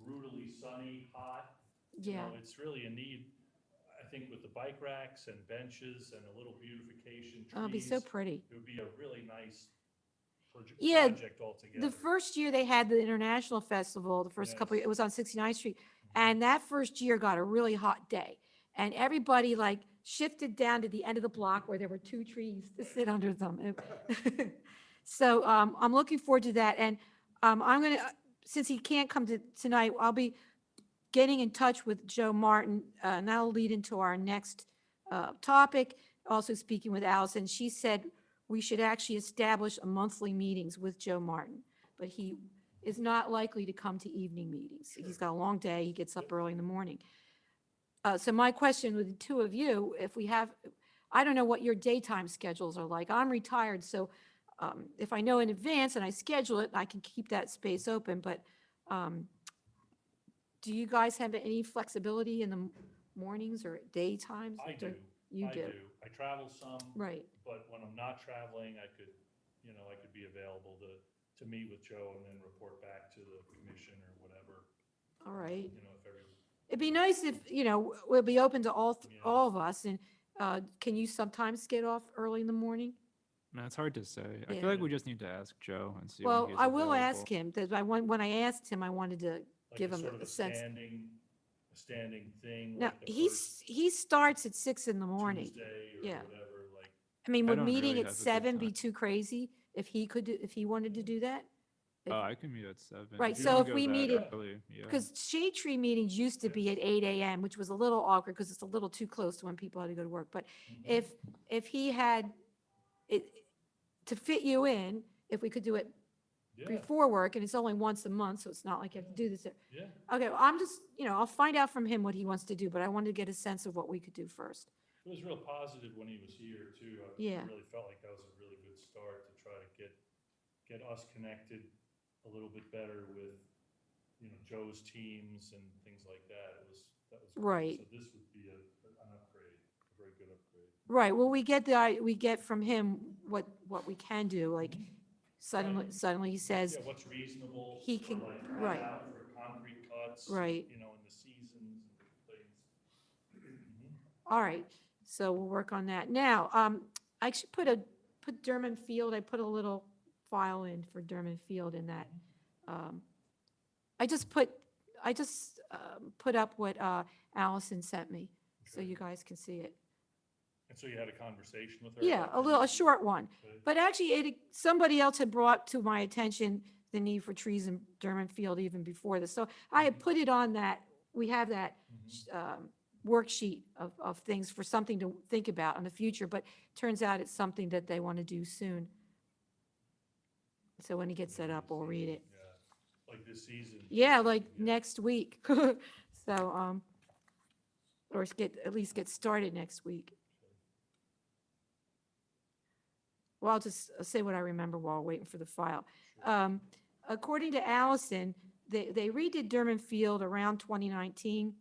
brutally sunny, hot. Yeah. It's really a need, I think, with the bike racks and benches and a little beautification, Oh, it'd be so trees. pretty. It would be a really nice Yeah, project altogether. The first year they had the International Festival, the first couple, Yes. it was on 69th Street. And that first year got a really hot day. And everybody like shifted down to the end of the block where there were 2 trees to sit under them. So I'm looking forward to that. And I'm going to, since he can't come tonight, I'll be getting in touch with Joe Martin. And that'll lead into our next topic. Also speaking with Allison, she said we should actually establish a monthly meetings with Joe Martin. But he is not likely to come to evening meetings. He's got a long day. He gets up early in the morning. So my question with the two of you, if we have, I don't know what your daytime schedules are like. I'm retired, so if I know in advance and I schedule it, I can keep that space open. But do you guys have any flexibility in the mornings or daytimes? I do. You I do, I travel some. right. But when I'm not traveling, I could be available to meet with Joe and then report back to the commission or whatever, All right. if every, It'd be nice if, we'll be open to all Yeah. of us. And can you sometimes get off early in the morning? Man, it's hard to say. I Yeah. feel like we just need to ask Joe and see when Well, he's I will ask available. him, that when I asked him, I wanted to like give a him sort of a a sense. standing thing. No, like the first he starts at 6 in the morning. Tuesday or Yeah. whatever, like, I mean, I would don't meeting really at have a good 7 be time. too crazy if he wanted to do that? Oh, I can meet at 7. Right, you so wanna if go we that meet at- early, yeah. Because shade tree meetings used to be at 8 AM, which was a little awkward because it's a little too close to when people had to go to work. But if he had it, to fit you in, if we could do it yeah, before work, and it's only once a month, so it's not like you have to do this. yeah. Okay, well, I'm just, I'll find out from him what he wants to do, but I wanted to get a sense of what we could do first. It was real positive when he was here too. I Yeah. really felt like that was a really good start to try to get us connected a little bit better with, Joe's teams and things like that. That was great. Right. So this would be an upgrade, a very good upgrade. Right, well, we get from him what we can do, like suddenly he says, Yeah, what's reasonable. he for, can- like, right. cut out for concrete cuts. Right. In the seasons and things. Mhm. all right, so we'll work on that. Now, I should put Derman Field, I put a little file in for Derman Field in that. I just put up what Allison sent me, so Okay. you guys can see it. And so you had a conversation with her? Yeah, about a short one. Okay. But actually, somebody else had brought to my attention the need for trees in Derman Field even before this. So I had put it on that, we have that Mhm. worksheet of things for something to think about in the future, but turns out it's something that they want to do soon. So when it gets set up, we'll read it. Yeah, like this season. Yeah, like next week. So, or at least get started next week. Well, I'll just say what I remember while waiting for the file. According to Allison, they redid Durham Field around 2019,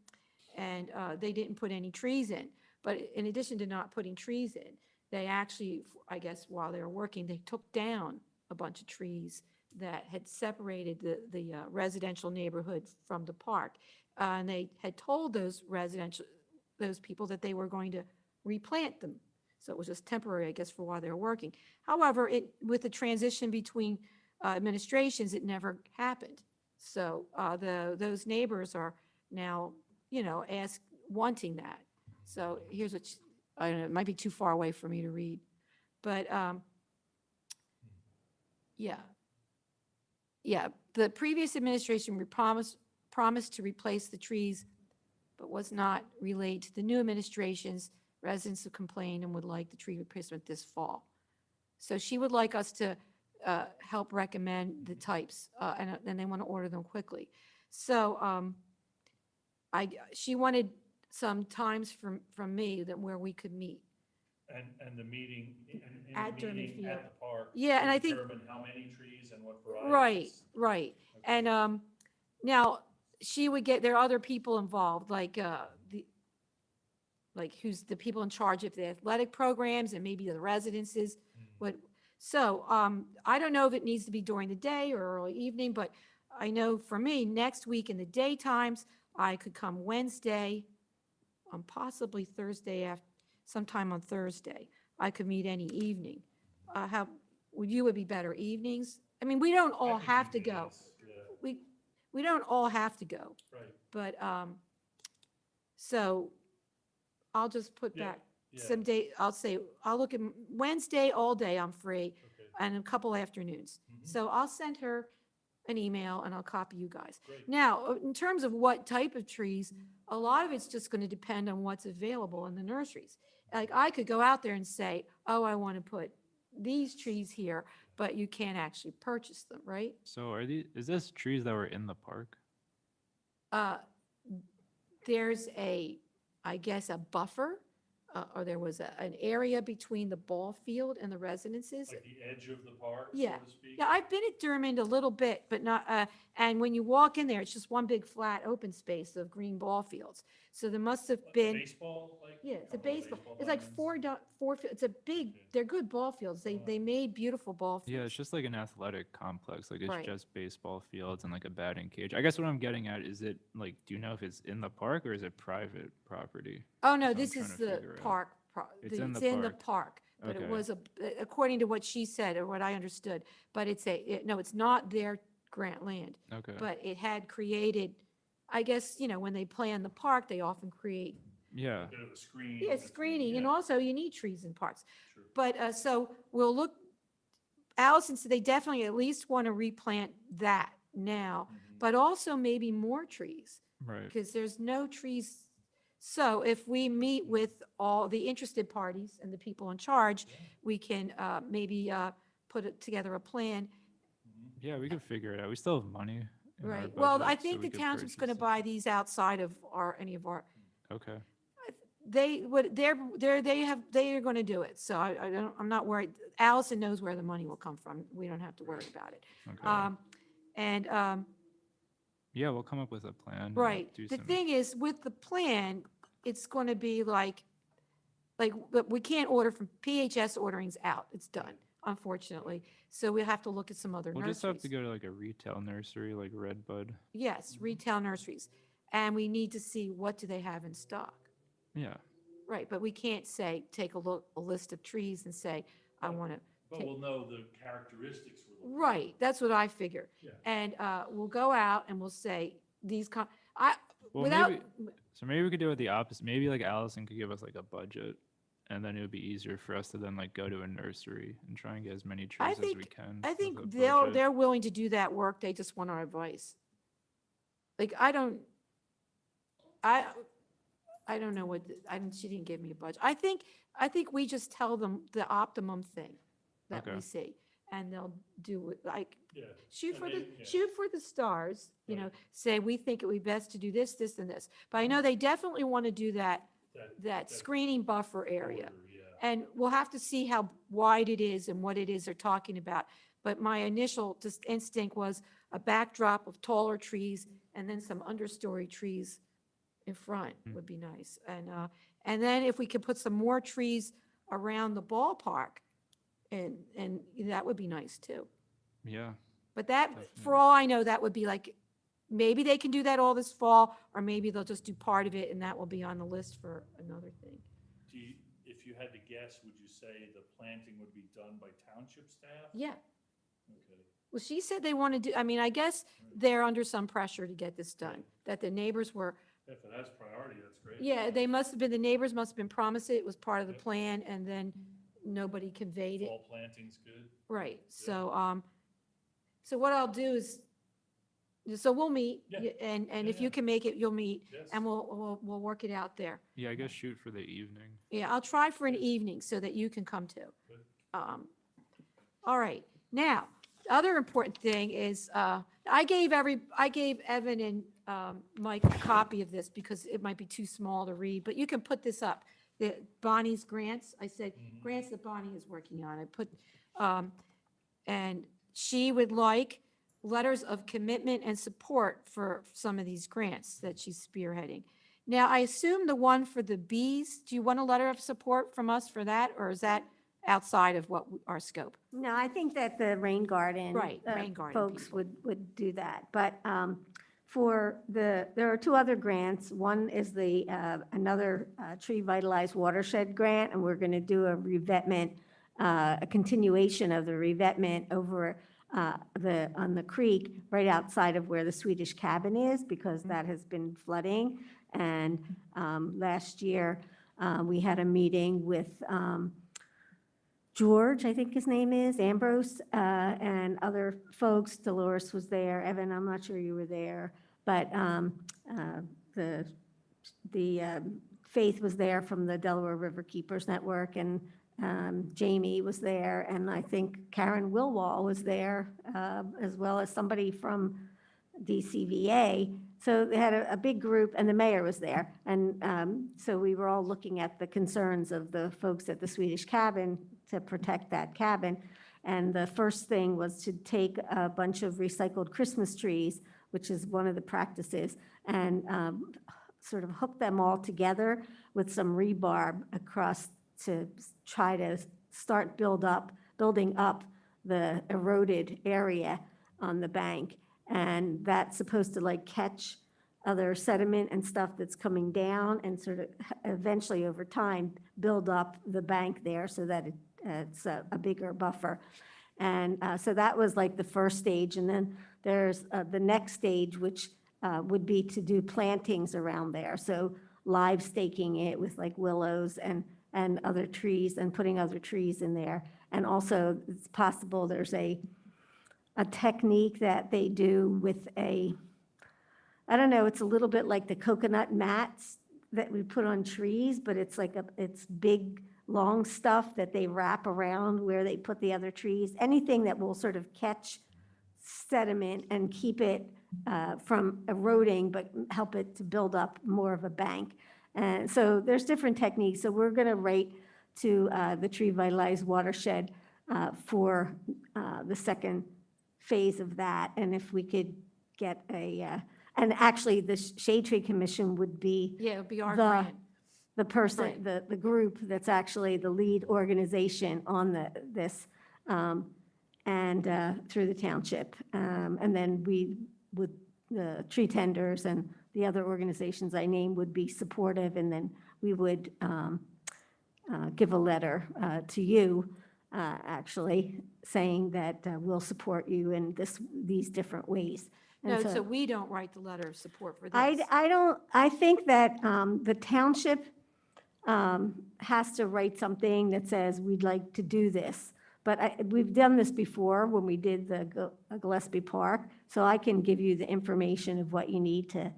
and they didn't put any trees in. But in addition to not putting trees in, they actually, I guess while they were working, they took down a bunch of trees that had separated the residential neighborhood from the park. And they had told those people that they were going to replant them. So it was just temporary, I guess, for while they were working. However, with the transition between administrations, it never happened. So those neighbors are now, wanting that. So here's what, I don't know, it might be too far away for me to read. But, yeah, the previous administration promised to replace the trees, but was not relayed to the new administrations. Residents have complained and would like the tree replacement this fall. So she would like us to help recommend the types, and then they want to order them quickly. So she wanted some times from me where we could meet. And the meeting, in At the Durham meeting Field. at the park. Yeah, and to I think- Determine how many trees and what varieties. Right, right. Okay. And now she would there are other people involved, like who's the people in charge of the athletic programs and maybe the residences. So I don't know if it needs to be during the day or early evening, but I know for me, next week in the daytimes, I could come Wednesday, possibly Thursday sometime on Thursday. I could meet any evening. You would be better evenings? I mean, we don't all have to go. Yeah, We don't all have to go, right, but, so I'll just put Yeah, back yeah, some day, I'll look at Wednesday all day, I'm free, okay, and a couple afternoons. Mhm. So I'll send her an email and I'll copy you guys. great. Now, in terms of what type of trees, a lot of it's just going to depend on what's available in the nurseries. Like I could go out there and say, oh, I want to put these trees here, but you can't actually purchase them, right? So is this trees that were in the park? There's I guess, a buffer, or there was an area between the ball field and the residences. Like the edge of the park, so Yeah. to speak? Yeah, I've been at Dermond a little bit, but not, and when you walk in there, it's just one big flat open space of green ball fields. So there must have Like been, Baseball, like? yeah, it's a couple of baseball, it's like diamonds? it's a big, they're good ball fields. They made beautiful ball Yeah, it's fields. just like an athletic complex. Like it's Right. just baseball fields and like a batting cage. I guess what I'm getting at is it like, do you know if it's in the park or is it private property? Oh, no, I'm this trying is to the figure out. park, It's in the it's in the park. park. But it Okay. was according to what she said or what I understood, but no, it's not their grant land. Okay. But it had created, I guess, when they plan the park, they often create, Yeah. Bit of a screen. yeah, between- screening, and yeah, also you need trees in parks. sure. But, so we'll look, Allison said they definitely at least want to replant that now, Mhm. but also maybe more trees, Right. because there's no trees. So if we meet with all the interested parties and the people in charge, Yeah. we can maybe together a plan. Mhm. Yeah, we could figure it out. We still have money in our Right. Well, I budget, so think we the could township's going to purchase buy these outside of any of our, it. Okay. they are going to do it. So I'm not worried. Allison knows where the money will come from. We don't have to worry about it. Okay. And, Yeah, we'll come up with a plan. and right. do The some- thing is, with the plan, it's going to be like, but we can't order from PHS ordering's out. It's done, unfortunately. So we have to look at some other We'll just have to nurseries. go to like a retail nursery like Redbud. Yes, retail nurseries. And we need to see what do they have in stock. Yeah. Right, but we can't take a list of trees and say, I want to, But we'll know the characteristics. we're looking for. right, that's what I figure. Yeah. And we'll go out and we'll say, Well, without, maybe we could do it the opposite. Maybe like Allison could give us like a budget, and then it would be easier for us to then like go to a nursery and try and get as many trees as we can. I with think a budget. they're willing to do that work, they just want our advice. Like, I don't know what, she didn't give me a budget. I think we just tell them the optimum thing that we Okay. see. And they'll do it, like, Yeah. shoot And for the, they- yeah. shoot for the stars, you know, Right. say, we think it would be best to do this, this, and this. But I know they definitely want to do that That screening buffer area. border, yeah. And we'll have to see how wide it is and what it is they're talking about. But my initial just instinct was a backdrop of taller trees and then some understory trees in front would be nice. And then if we could put some more trees around the ballpark, and that would be nice too. Yeah. But that, for Definitely. all I know, that would be like, maybe they can do that all this fall, or maybe they'll just do part of it, and that will be on the list for another thing. If you had to guess, would you say the planting would be done by township staff? Yeah. Okay. Well, she said they want to do, I mean, I guess they're under some pressure to get this done, that the neighbors were, If it has priority, that's great. yeah, they must have been, the neighbors must have been promised it was part of the Yep. plan, and then nobody conveyed it. Fall planting's good. Right, so, so what I'll do is, so we'll meet, Yeah. and if Yeah, you yeah. can make it, you'll meet, Yes. and we'll work it out there. Yeah, I guess shoot for the evening. Yeah, I'll try for an evening so that you can come too. Good. All right, now, the other important thing is, I gave Evan and Mike a copy of this because it might be too small to read, but you can put this up. The Bonnie's grants, I said, grants that Bonnie is working on. I put, and she would like letters of commitment and support for some of these grants that she's spearheading. Now, I assume the one for the bees, do you want a letter of support from us for that, or is that outside of what our scope? No, I think that the rain garden. Right, rain garden Folks people. would do that. But there are two other grants. One is another Tree Vitalized Watershed Grant, and we're going to do a revetment, a continuation of the revetment over on the creek right outside of where the Swedish Cabin is, because that has been flooding. And last year, we had a meeting with George, I think his name is, Ambrose, and other folks. Dolores was there. Evan, I'm not sure you were there. But the Faith was there from the Delaware River Keepers Network, and Jamie was there, and I think Karen Wilwall was there, as well as somebody from DCVA. So they had a big group, and the mayor was there. And so we were all looking at the concerns of the folks at the Swedish Cabin to protect that cabin. And the first thing was to take a bunch of recycled Christmas trees, which is one of the practices, and sort of hook them all together with some rebarb across to try to start building up the eroded area on the bank. And that's supposed to like catch other sediment and stuff that's coming down and sort of eventually over time build up the bank there so that it's a bigger buffer. And so that was like the first stage. And then there's the next stage, which would be to do plantings around there. So live staking it with like willows and other trees and putting other trees in there. And also it's possible there's a technique that they do with I don't know, it's a little bit like the coconut mats that we put on trees, but it's like it's big, long stuff that they wrap around where they put the other trees. Anything that will sort of catch sediment and keep it from eroding, but help it to build up more of a bank. And so there's different techniques. So we're going to write to the Tree Vitalized Watershed for the second phase of that. And if we could get and actually the Shade Tree Commission would be Yeah, it would be our the grant. the person, Right. the group that's actually the lead organization on this, and through the township. And then we would, the tree tenders and the other organizations I named would be supportive, and then we would give a letter to you, actually, saying that we'll support you in these different ways. And No, so we don't write the letter of support for this. I think that the township has to write something that says, we'd like to do this. But we've done this before when we did the Gillespie Park, so I can give you the information of what you need to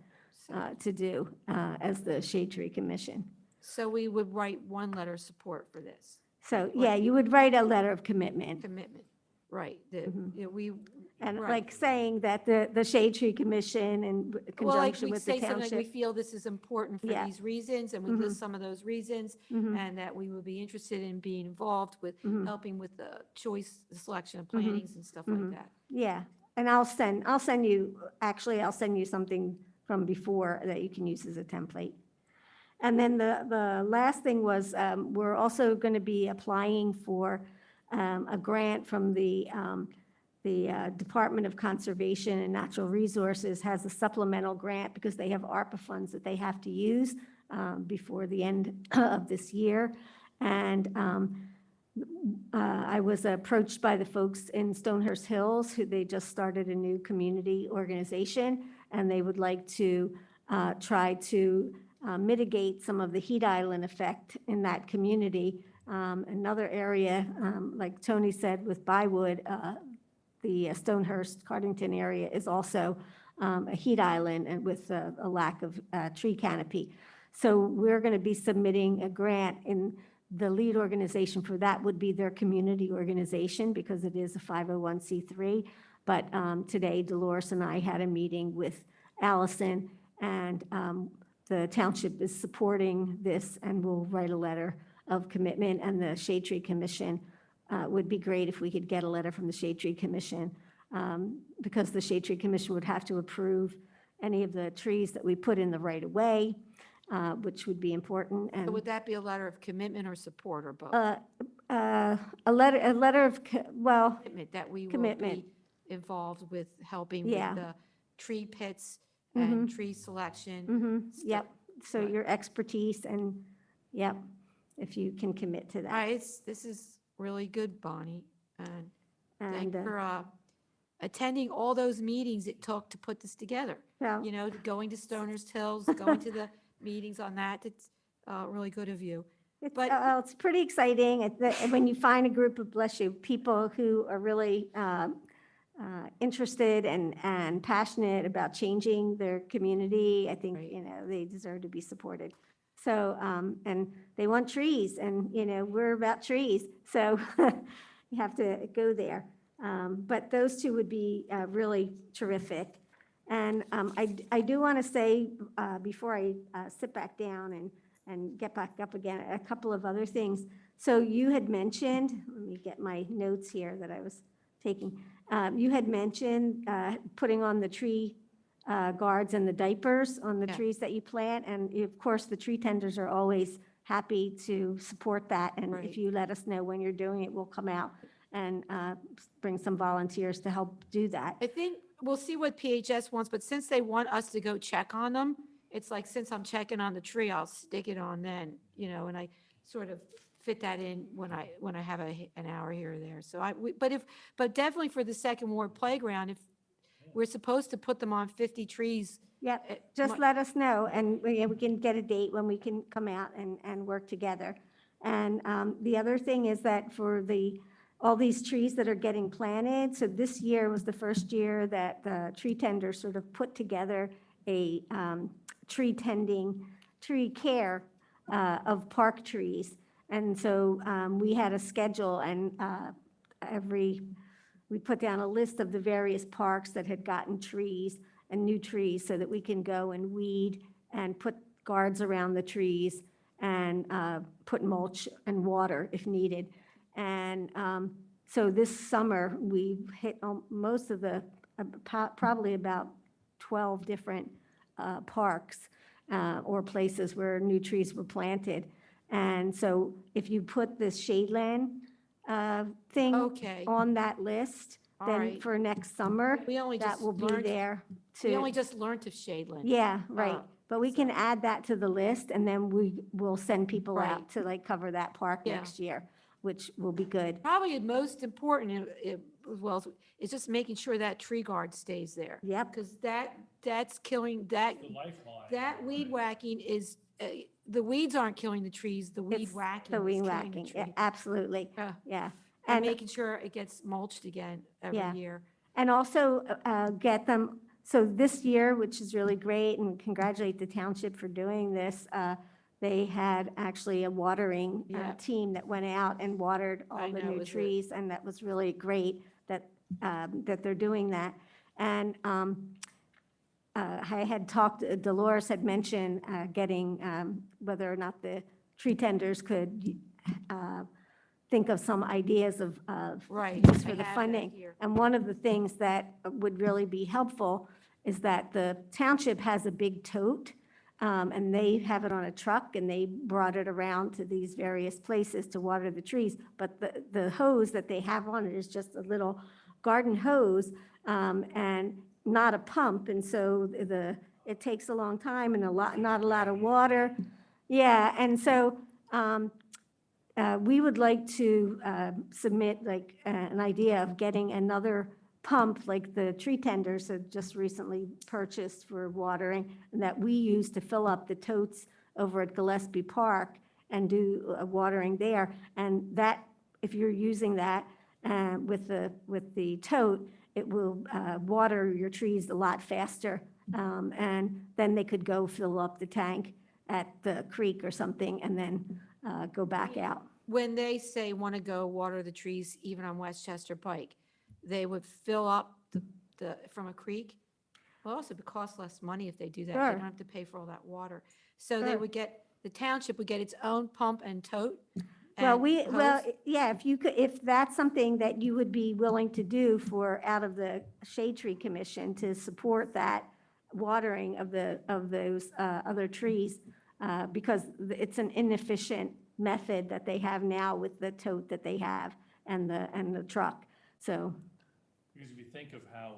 to do as the Shade Tree Commission. So we would write one letter of support for this So, yeah, you would write a letter of commitment. commitment, right? That, Mhm. you know, we. And right. like saying that the Shade Tree Commission in Well, like conjunction we with the say something like, we township. feel this is important for Yeah. these reasons, and we Mhm. list some of those reasons, Mhm, and that we would be interested in being involved with mhm. helping with the choice, the selection of Mhm. plantings and stuff like Mhm. that. Yeah, and I'll send you, actually, I'll send you something from before that you can use as a template. And then the last thing was, we're also going to be applying for a grant from the Department of Conservation and Natural Resources has a supplemental grant because they have ARPA funds that they have to use before the end of this year. And I was approached by the folks in Stonehurst Hills, who they just started a new community organization, and they would like to try to mitigate some of the heat island effect in that community. Another area, like Tony said, with Bywood, the Stonehurst, Cardington area is also a heat island and with a lack of tree canopy. So we're going to be submitting a grant, and the lead organization for that would be their community organization because it is a 501c3. But today Dolores and I had a meeting with Allison, and the township is supporting this, and we'll write a letter of commitment, and the Shade Tree Commission would be great if we could get a letter from the Shade Tree Commission, because the Shade Tree Commission would have to approve any of the trees that we put in the right of way, which would be important. So And would that be a letter of commitment or support or both? a letter of, well, Commitment that we will commitment. be involved with helping Yeah. with the tree pits and tree selection. Yep, so Right. your expertise and, yep, if you can commit to All that. right, this is really good, Bonnie, and thank And, for attending all those meetings it took to put this together. well, You know, going to Stoners Hills, going to the meetings on that, it's really good of you. but- it's pretty exciting when you find a group of, bless you, people who are really interested and passionate about changing their community. I think, Right. you know, they deserve to be supported. So, and they want trees, and, you know, we're about trees, so you have to go there. But those two would be really terrific. And I do want to say, before I sit back down and get back up again, a couple of other things. So you had mentioned, let me get my notes here that I was taking. You had mentioned putting on the tree guards and the diapers on the Yeah. trees that you plant. And of course, the tree tenders are always happy to support that. And Right. if you let us know when you're doing it, we'll come out and bring some volunteers to help do that. I think we'll see what PHS wants, but since they want us to go check on them, it's like, since I'm checking on the tree, I'll stick it on then, you know, and I sort of fit that in when I have an hour here or there. So but definitely for the Second Ward Playground, if we're supposed to put them on 50 trees. Yep, just let us know, and we can get a date when we can come out and work together. And the other thing is that for all these trees that are getting planted, so this year was the first year that the tree tender sort of put together a tree care of park trees. And so we had a schedule, and we put down a list of the various parks that had gotten trees and new trees so that we can go and weed and put guards around the trees and put mulch and water if needed. And so this summer, we hit most of probably about 12 different parks or places where new trees were planted. And so if you put this Shadeland thing Okay, on that list, all then right. for next summer, We only that just will be learned, there we only to, just learned of Shadeland. yeah, right. But we can so- add that to the list, and then we will send people Right. out to like cover that park Yeah. next year, which will be good. Probably the most important, as well, is just making sure that tree guard stays there. Yep. Because that's killing, that The lifeline. weed whacking is, the weeds aren't killing the trees, the weed It's whacking The is weed killing the whacking, yeah, tree. absolutely, Yeah. yeah. And And, making sure it gets mulched again every Yeah. year. and also get them So this year, which is really great, and congratulate the township for doing this, they had actually a watering Yeah. team that went out and watered I all the know, it new was trees, and that was really great that they're doing that. And I had talked, Dolores had mentioned getting, whether or not the tree tenders could think of some ideas of Right. use I for the have that funding. here. And one of the things that would really be helpful is that the township has a big tote, and they have it on a truck, and they brought it around to these various places to water the trees. But the hose that they have on it is just a little garden hose, and not a pump, and so it takes a long time and not a lot of water. Yeah, and so we would like to submit like an idea of getting another pump like the tree tenders had just recently purchased for watering, and that we use to fill up the totes over at Gillespie Park and do watering there. And that, if you're using that with the tote, it will water your trees a lot faster. And then they could go fill up the tank at the creek or something and then go back out. When they say want to go water the trees, even on Westchester Pike, they would fill up from a creek. Well, also it costs less money if they do that. They Sure. don't have to pay for all that water. So they Sure. would the township would get its own pump and tote. Well, and well, hose. yeah, if that's something that you would be willing to do out of the Shade Tree Commission to support that watering of those other trees, because it's an inefficient method that they have now with the tote that they have and the truck, so. Because if you think of how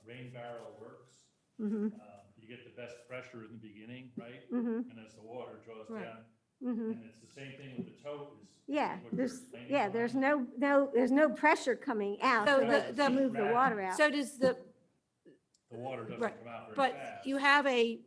rain barrel works, Mhm, you get the best pressure in the beginning, right? mhm, And as the water draws Right. down, mhm. and it's the same thing with the tote is. Yeah, what you're there's, explaining, yeah, there's Brian. there's no pressure coming out So to the- the- move the water out. So does The water doesn't Right, come out very but fast. you have a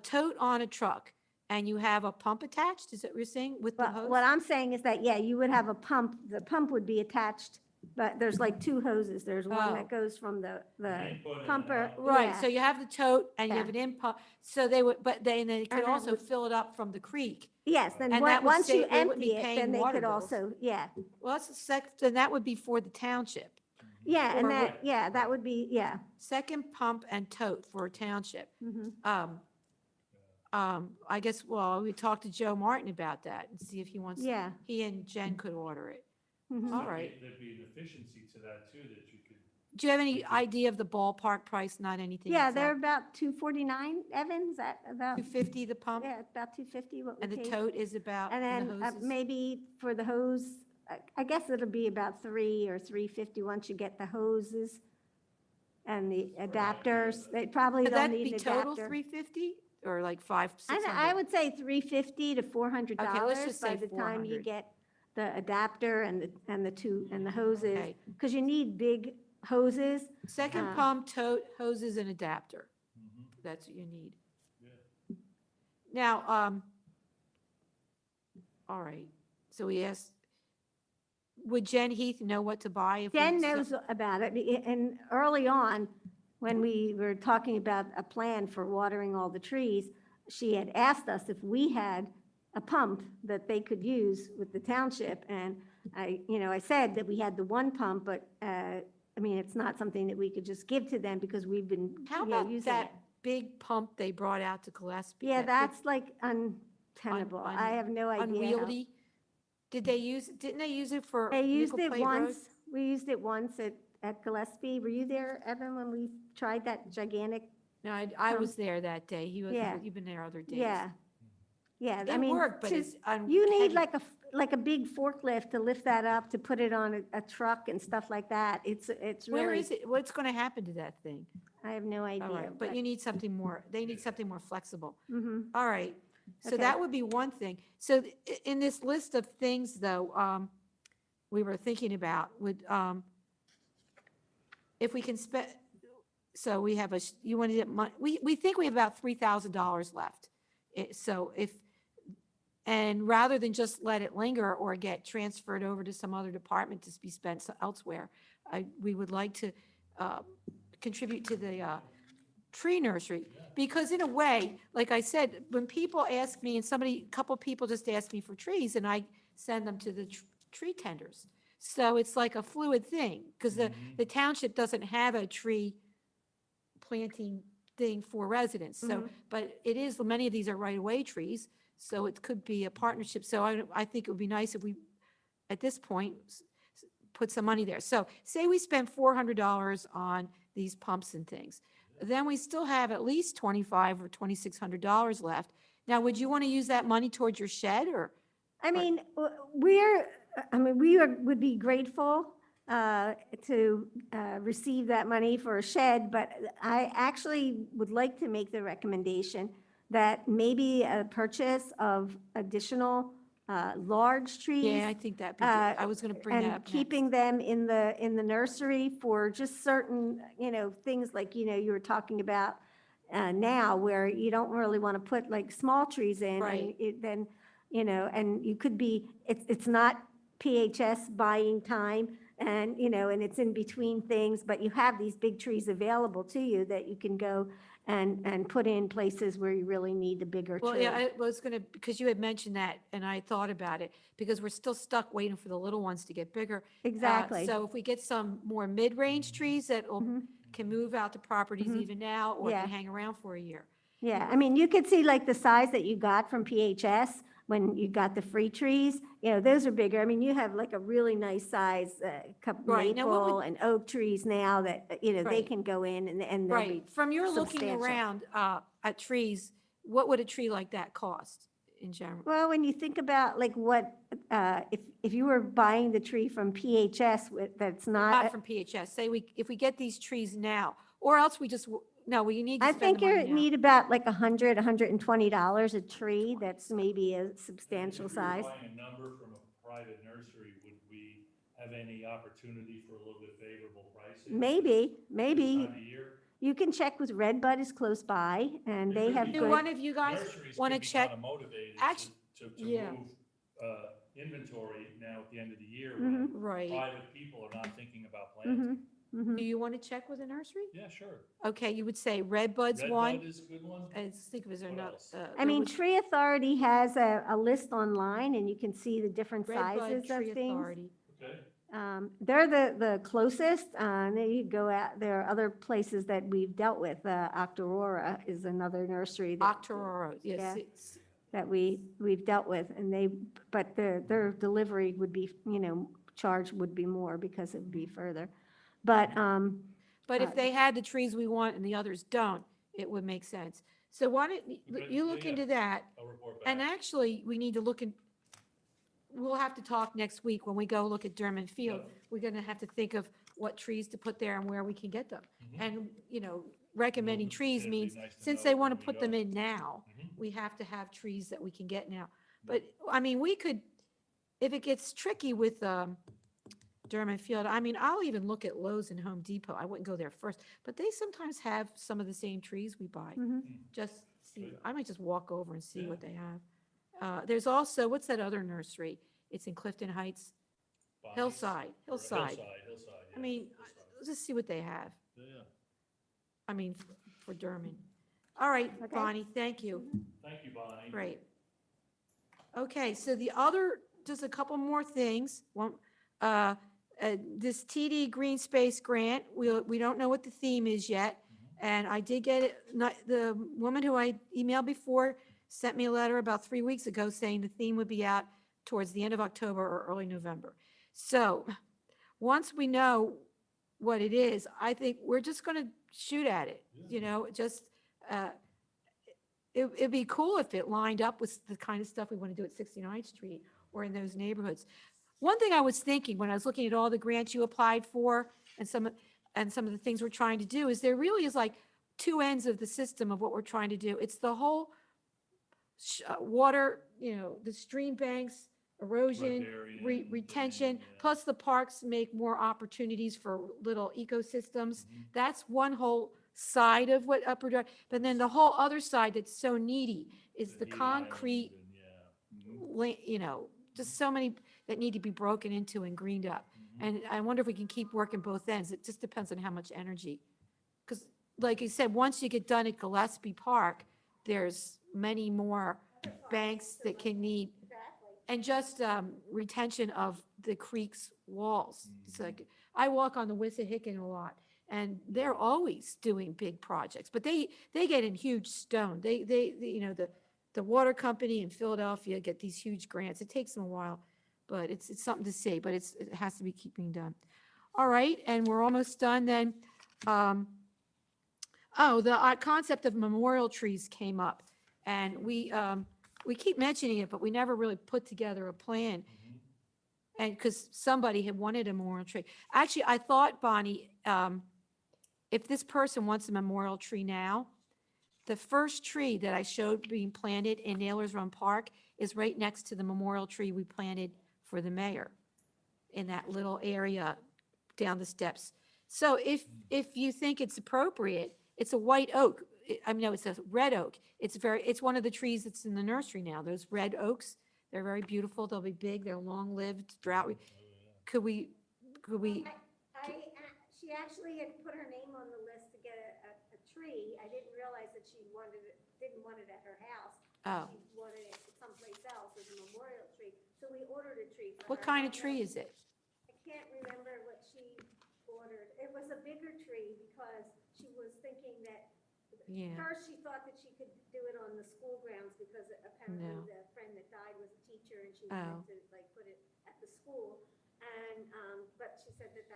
tote on a truck and you have a pump attached, is that what you're saying with the Well, hose? what I'm saying is that, yeah, you would have a pump, the pump would be attached, but there's like two hoses. There's one Oh. that goes from the input and pumper, an output. Right, yeah. so you have the tote and you have Yeah. an in pump, so they would, but then they could And that also would- fill it up from the creek. Yes, then And that would once you save- they wouldn't be empty it, paying then they water could bills. also, yeah, Well, then that would be for the township. yeah, and Or that, yeah, that would be, yeah. Second pump and tote for a township. Mhm. I guess, well, we talked to Joe Martin about that and see if he wants, Yeah. he and Jen could order it. Mhm. All right. There'd be an efficiency to that too, that you could. Do you have any idea of the ballpark price? Not anything? Yeah, they're about 249, Evan, is that about? 250 the pump? Yeah, about 250 what we And the paid. tote is about, And and the then hoses? maybe for the hose, I guess it'll be about 3 or 350 once you get the hoses and the adapters. They probably Would don't that need be an total adapter. 350 or like 500, I 600? would say $350 to $400 just by say the time you 400. get the adapter and the hoses, Okay. because you need big hoses. Second Uh, pump, tote, hoses, and adapter. Mhm. That's what you need. Yeah. Now, all right, so we asked, would Jen Heath know what to buy? If we Jen desi- knows about it, and early on, when we were talking about a plan for watering all the trees, she had asked us if we had a pump that they could use with the township, and I said that we had the one pump, but, I mean, it's not something that we could just give to them because we've been, How yeah, about using it. that big pump they brought out to Gillespie? Yeah, that big that's like untenable. I have no idea. how- Unwieldy? Didn't they use it for They used Nickel it Plate Road? once, we used it once at Gillespie. Were you there, Evan, when we tried that gigantic? No, I pump? was there that day. Yeah. You've been there other days. Yeah. Yeah, I It mean, worked, but to- it's. you need heavy. like a big forklift to lift that up, to put it on a truck and stuff like that. It's Where really, is it? What's going to happen to that thing? I have no All idea. right, but you need something more, they need something more flexible. Mhm. All right, so Okay. that would be one thing. So in this list of things, though, we were thinking about, if we can spend, so we have you wanted it, we think we have about $3,000 left. So and rather than just let it linger or get transferred over to some other department to be spent elsewhere, we would like to contribute to the tree nursery. Because in a way, like I said, when people ask me, and a couple people just ask me for trees, and I send them to the tree tenders. So it's like a fluid thing, because the township doesn't have a tree planting thing for residents. So, but it is, many of these are right-of-way trees, so it could be a partnership. So I think it would be nice if we, at this point, put some money there. So say we spend $400 on these pumps and things. Then we still have at least $2,500 or $2,600 left. Now, would you want to use that money towards your shed, or? I mean, would be grateful to receive that money for a shed, but I actually would like to make the recommendation that maybe a purchase of additional large trees. Yeah, I think that'd be good. I was going to bring that And up next. keeping them in the nursery for just certain, things like, you were talking about now, where you don't really want to put like small trees in. Right. And then, and you could be, it's not PHS buying time, and, and it's in between things, but you have these big trees available to you that you can go and put in places where you really need the bigger tree. Well, yeah, I was going to, because you had mentioned that, and I thought about it, because we're still stuck waiting for the little ones to get bigger. Exactly. So if we get some more mid-range trees that can move out to properties even now, or Yeah. can hang around for a year. Yeah, I mean, you could see like the size that you got from PHS when you got the free trees, those are bigger. I mean, you have like a really nice size Right. Now, what would- maple and oak trees now that, they Right. can go in and they'll be. Right, from your looking substantial. around at trees, what would a tree like that cost in general? Well, when you think about like what, if you were buying the tree from PHS that's Not not, from PHS, say if we get these trees now, or else we just, no, we need to I spend think the you money now. need about like $120 a tree that's maybe a substantial If we were size. buying a number from a private nursery, would we have any opportunity for a little bit favorable pricing? Maybe, This maybe. time of year? You can check with Redbud is close by, and they have Do good. one of you guys Nurseries want to could be check? kinda motivated Actu- to yeah. move inventory now at the end of the year Mhm. when Right, private people are not thinking about Mhm, planting. mhm. do you want to check with a nursery? Yeah, sure. Okay, you would say Redbud's Red one, Bud is a good one. and think of, is there What another? else? I mean, Tree Authority has a list online, and you can see the different Redbud sizes of Tree things. Authority. Okay, They're the closest, and then you go out, there are other places that we've dealt with. Octorora is another nursery Octororo, yes, Yeah. it's- that we've dealt with, and but their delivery would be, charge would be more because it would be further. But, but if they had the trees we want and the others don't, it would make sense. So why don't Okay, you yeah, look yeah. into that? I'll report And back. actually, we need to look in, we'll have to talk next week when we go look at Durham Field. Yep. We're gonna have to think of what trees to put there and where we can get them. Mhm. And, recommending It'd trees be means, nice to since know they where wanna we put go. them in now, Mhm. we have to have trees that we can get now. But, I mean, we could, if it gets tricky with, Durham Field, I mean, I'll even look at Lowe's and Home Depot. I wouldn't go there first, but they sometimes have some of the same trees we buy. mhm. Just see, Good. I might just walk over and see Yeah. what they have. There's also, what's that other nursery? It's in Clifton Heights, Bonnie's Hillside, or Hillside. Hillside, I yeah, mean, Hillside. let's just see what they have. Yeah, I mean, for Durham. All right, Okay. Bonnie, thank you. thank you, Bonnie. Great. Okay, so the other, just a couple more things. One, this TD Green Space Grant, we don't know what the theme is yet. And I did get it, the woman who I emailed before sent me a letter about 3 weeks ago saying the theme would be out towards the end of October or early November. So, once we know what it is, I think we're just going to shoot at it, just, it'd be cool if it lined up with the kind of stuff we want to do at 69th Street or in those neighborhoods. One thing I was thinking when I was looking at all the grants you applied for and some of the things we're trying to do is there really is like two ends of the system of what we're trying to do. It's the whole water, the stream banks, erosion, Riparian, retention, yeah. plus the parks make more opportunities for little ecosystems. That's one whole side of what Upper Dark, but then the whole other side that's so needy is the heat concrete, island and, yeah. Mhm. just so many that need to be broken into and greened up. Mhm. And I wonder if we can keep working both ends. It just depends on how much energy. Because like you said, once you get done at Gillespie Park, there's many more banks that can need, Exactly. and just retention of the creek's walls. It's like, I walk on the Wissahickon a lot, and they're always doing big projects, but they get in huge stone. You know, the water company in Philadelphia get these huge grants. It takes them a while, but it's something to see, but it has to be keeping done. All right, and we're almost done then. Oh, the concept of memorial trees came up, and we keep mentioning it, but we never really put together a plan. And because somebody had wanted a memorial tree. Actually, I thought, Bonnie, if this person wants a memorial tree now, the first tree that I showed being planted in Naylor's Run Park is right next to the memorial tree we planted for the mayor in that little area down the steps. So if you think it's appropriate, it's a white oak. I mean, no, it's a red oak. It's one of the trees that's in the nursery now. Those red oaks, they're very beautiful. They'll be big. They're long-lived, drought. Could we, She actually had put her name on the list to get a tree. I didn't realize that she didn't want it at her house. Oh. She wanted it someplace else as a memorial tree. So we ordered a tree for her. what kind of tree is it? I can't remember what she ordered. It was a bigger tree because she was thinking that, Yeah. first she thought that she could do it on the school grounds because apparently No. the friend that died was a teacher and she Oh. wanted to like put it at the school. And, but she said that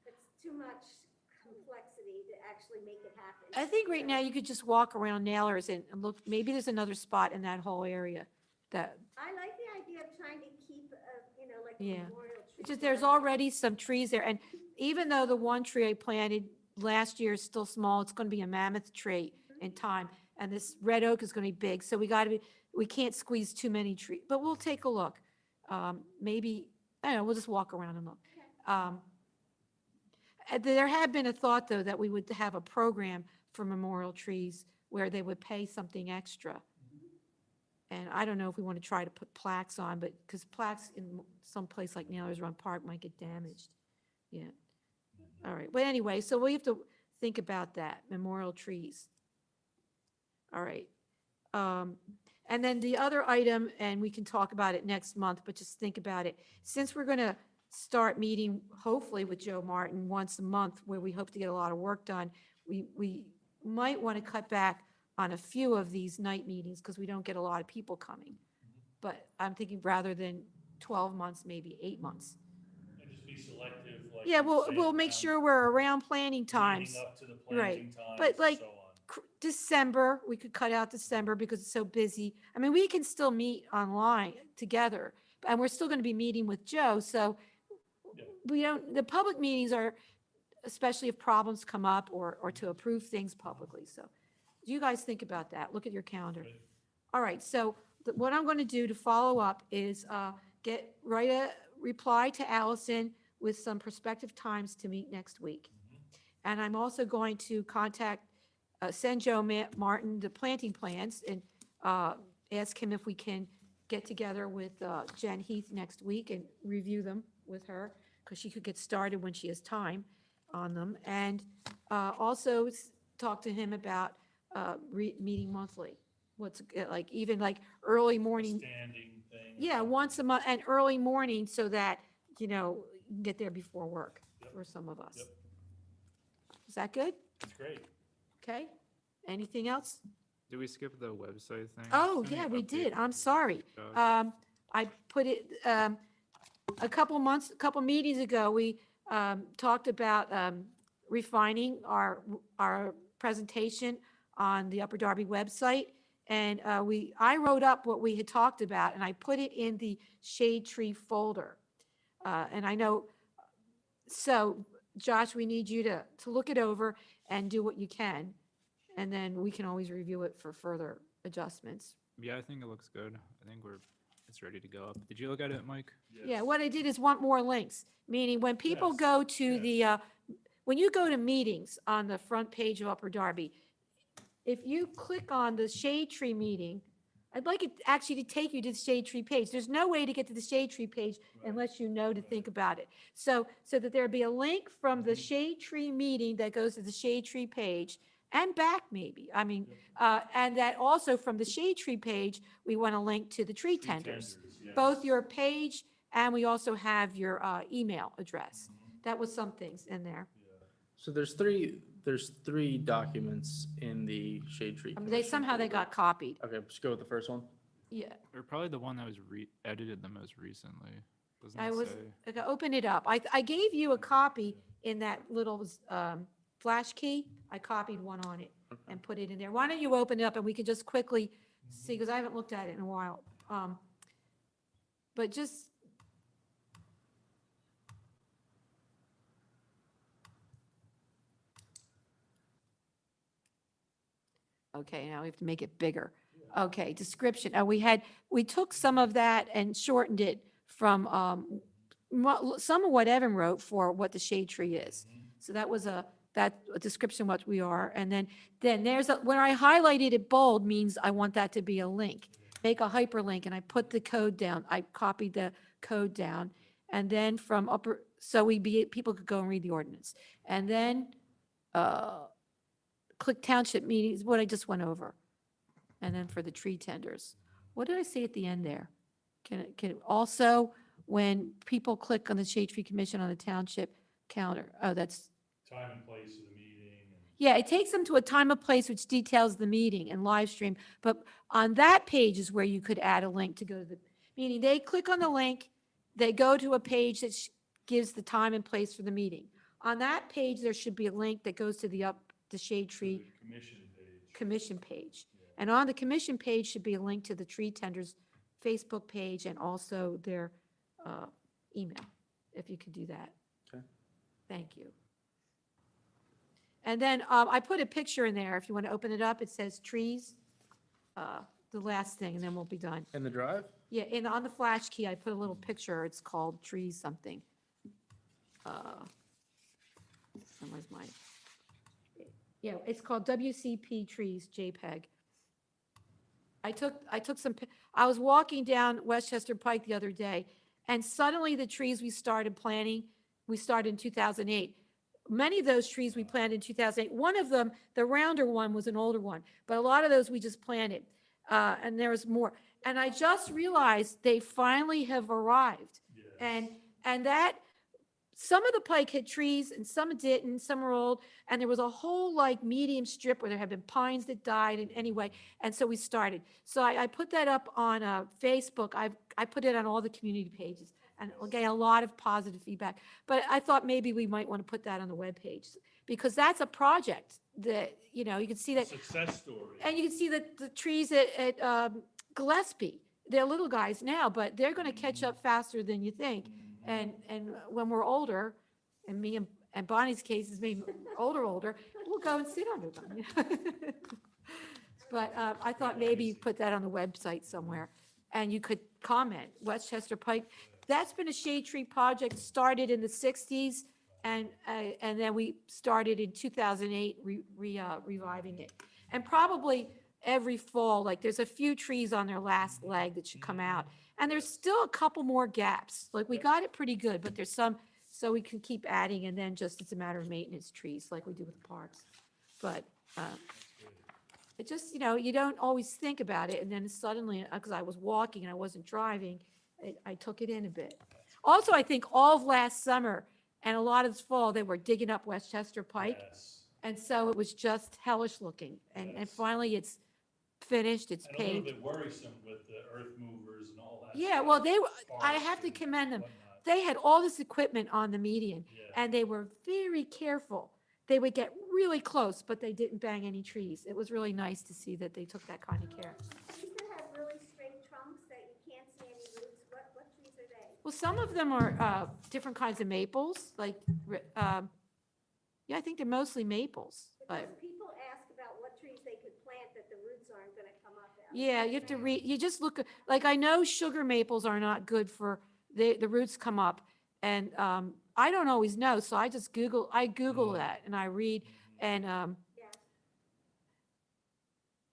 it's too much complexity to actually make it happen. I think right So- now you could just walk around Naylor's and look, maybe there's another spot in that whole area that, I like the idea of trying to keep, like a Yeah. memorial tree. just, there's already some trees there. And even though the one tree I planted last year is still small, it's going to be a mammoth tree in time. And this red oak is going to be big. So we can't squeeze too many trees, but we'll take a look. Maybe, I don't know, we'll just walk around and look. There had been a thought, though, that we would have a program for memorial trees where they would pay something extra. And I don't know if we want to try to put plaques on, but, because plaques in some place like Naylor's Run Park might get damaged. Yeah. All right. But anyway, so we have to think about that, memorial trees. All right. And then the other item, and we can talk about it next month, but just think about it. Since we're going to start meeting, hopefully with Joe Martin once a month, where we hope to get a lot of work done, we might want to cut back on a few of these night meetings because we don't get a lot of people coming. But I'm thinking rather than 12 months, maybe 8 months. And just be selective, like. Yeah, you say, we'll make sure we're around planning times. Leading up to the Right. planting times, But, and like, so on. December, we could cut out December because it's so busy. I mean, we can still meet online together, and we're still going to be meeting with Joe, so Yeah. the public meetings are, especially if problems come up or to approve things publicly, so. You guys think about that, look at your calendar. Good. All right, so what I'm going to do to follow up is write a reply to Allison with some prospective times to meet next week. And I'm also going to send Joe Martin the planting plans and ask him if we can get together with Jen Heath next week and review them with her, because she could get started when she has time on them. And also talk to him about meeting monthly. What's like, even like early morning. Standing thing. Yeah, once a month, and early morning so that, you can get there before work Yep. for some of us. Yep. Is that good? It's great. Okay? Anything else? Did we skip the website thing? Oh, Any yeah, we update did. from I'm sorry. Josh? I put it, a couple meetings ago, we talked about refining our presentation on the Upper Darby website. And I wrote up what we had talked about, and I put it in the shade tree folder. And I know, so Josh, we need you to look it over and do what you can. And then we can always review it for further adjustments. Yeah, I think it looks good. I think it's ready to go up. Did you look at it, Mike? Yeah, what I did is want more links, meaning when people Yes, go to yes. when you go to meetings on the front page of Upper Darby, if you click on the shade tree meeting, I'd like it actually to take you to the shade tree page. There's no way to get to the shade tree page Right. unless you know to think about it. So that there'd be a link from the Mhm. shade tree meeting that goes to the shade tree page and back maybe. I mean, Yep. and that also from the shade tree page, we want to link to the tree Tree tenders. yes. Both your page and we also have your email address. Mhm. That was some things in there. Yeah. So there's three documents in the Shade Tree I mean, Commission somehow they folder. got copied. Okay, just go with the first one. Yeah. Or probably the one that was edited the most recently. Doesn't I it was, say? okay, open it up. I gave you a copy in that little flash key. I copied one on it and put it in there. Why don't you open it up and we can just quickly see, because I haven't looked at it in a while. But just. Okay, now we have to make it bigger. Okay, description. We took some of that and shortened it from some of what Evan wrote for what the shade tree is. So that was a description what we are. And then there's where I highlighted it bold means I want that to be a link. Make a hyperlink, and I put the code down. I copied the code down. And then from so people could go and read the ordinance. And then click township meetings, what I just went over. And then for the tree tenders. What did I say at the end there? Also, when people click on the Shade Tree Commission on the township calendar, that's, Time and place of the meeting and. yeah, it takes them to a time of place which details the meeting and live stream. But on that page is where you could add a link to go to the meeting. They click on the link, they go to a page that gives the time and place for the meeting. On that page, there should be a link that goes to the Shade Tree The commission page. Commission page. Yeah. And on the commission page should be a link to the tree tenders Facebook page and also their email, if you could do that. Okay. Thank you. And then I put a picture in there. If you want to open it up, it says trees, the last thing, and then we'll be done. In the drive? Yeah, and on the flash key, I put a little picture. It's called trees something. Where's mine? Yeah, it's called WCP Trees JPEG. I took some, I was walking down Westchester Pike the other day, and suddenly the trees we started planting, we started in 2008. Many of those trees we planted in 2008. One of them, the rounder one, was an older one, but a lot of those we just planted, and there was more. And I just realized they finally have arrived. Yeah. And that, some of the Pike had trees and some didn't, some are old, and there was a whole like medium strip where there had been pines that died and anyway, and so we started. So I put that up on Facebook. I put it on all the community pages and get a lot of positive feedback. But I thought maybe we might want to put that on the webpage because that's a project that, you can see that. Success story. And you can see that the trees at Gillespie, they're little guys now, but they're going to catch up faster than you think. And when we're older, and me and Bonnie's case is being older, we'll go and sit under them. But I thought maybe you put that on the website somewhere, and you could comment, Westchester Pike. That's been a shade tree project, started in the 60s, and then we started in 2008 reviving it. And probably every fall, like there's a few trees on their last leg that should come out. And there's still a couple more gaps. Like we got it pretty good, but there's some, so we can keep adding and then just it's a matter of maintenance trees like we do with the parks. But it just, you don't always think about it. And then suddenly, because I was walking and I wasn't driving, I took it in a bit. Also, I think all of last summer and a lot of this fall, they were digging up Westchester Pike. Yes. And so it was just hellish looking. And Yes. finally it's finished, it's And a little paved. bit worrisome with the earth movers and all that. Yeah, stuff, well, I sparks have to and commend them. whatnot. They had all this equipment on the median, Yeah. and they were very careful. They would get really close, but they didn't bang any trees. It was really nice to see that they took that kind of care. Trees that have really straight trunks that you can't see any roots, what trees are they? Well, some of them are different kinds of maples, like, yeah, I think they're mostly maples. Because But people ask about what trees they could plant that the roots aren't gonna come up out. yeah, you have to read. You just look like I know sugar maples are not good for the roots come up, and I don't always know, so I just Google Mm. that and I read and Yes.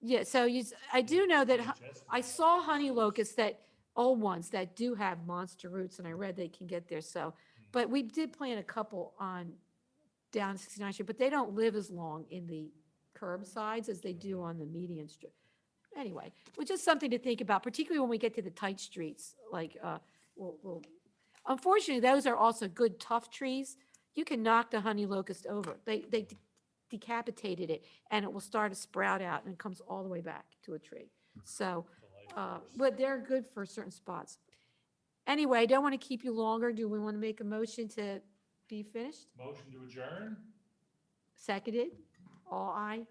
Yeah, so I do know that VHS I saw honey locusts that, old ones that do have monster roots, and I read they can get there, so. But we did plant a couple on down 69th Street, but they don't live as long in the curbsides as they do on the median street. Anyway, which is something to think about, particularly when we get to the tight streets, like, unfortunately, those are also good tough trees. You can knock the honey locust over. They decapitated it, and it will start to sprout out, and it comes all the way back to a tree. So, The life force. but they're good for certain spots. Anyway, I don't want to keep you longer. Do we want to make a motion to be finished? Motion to adjourn? Seconded? All aye?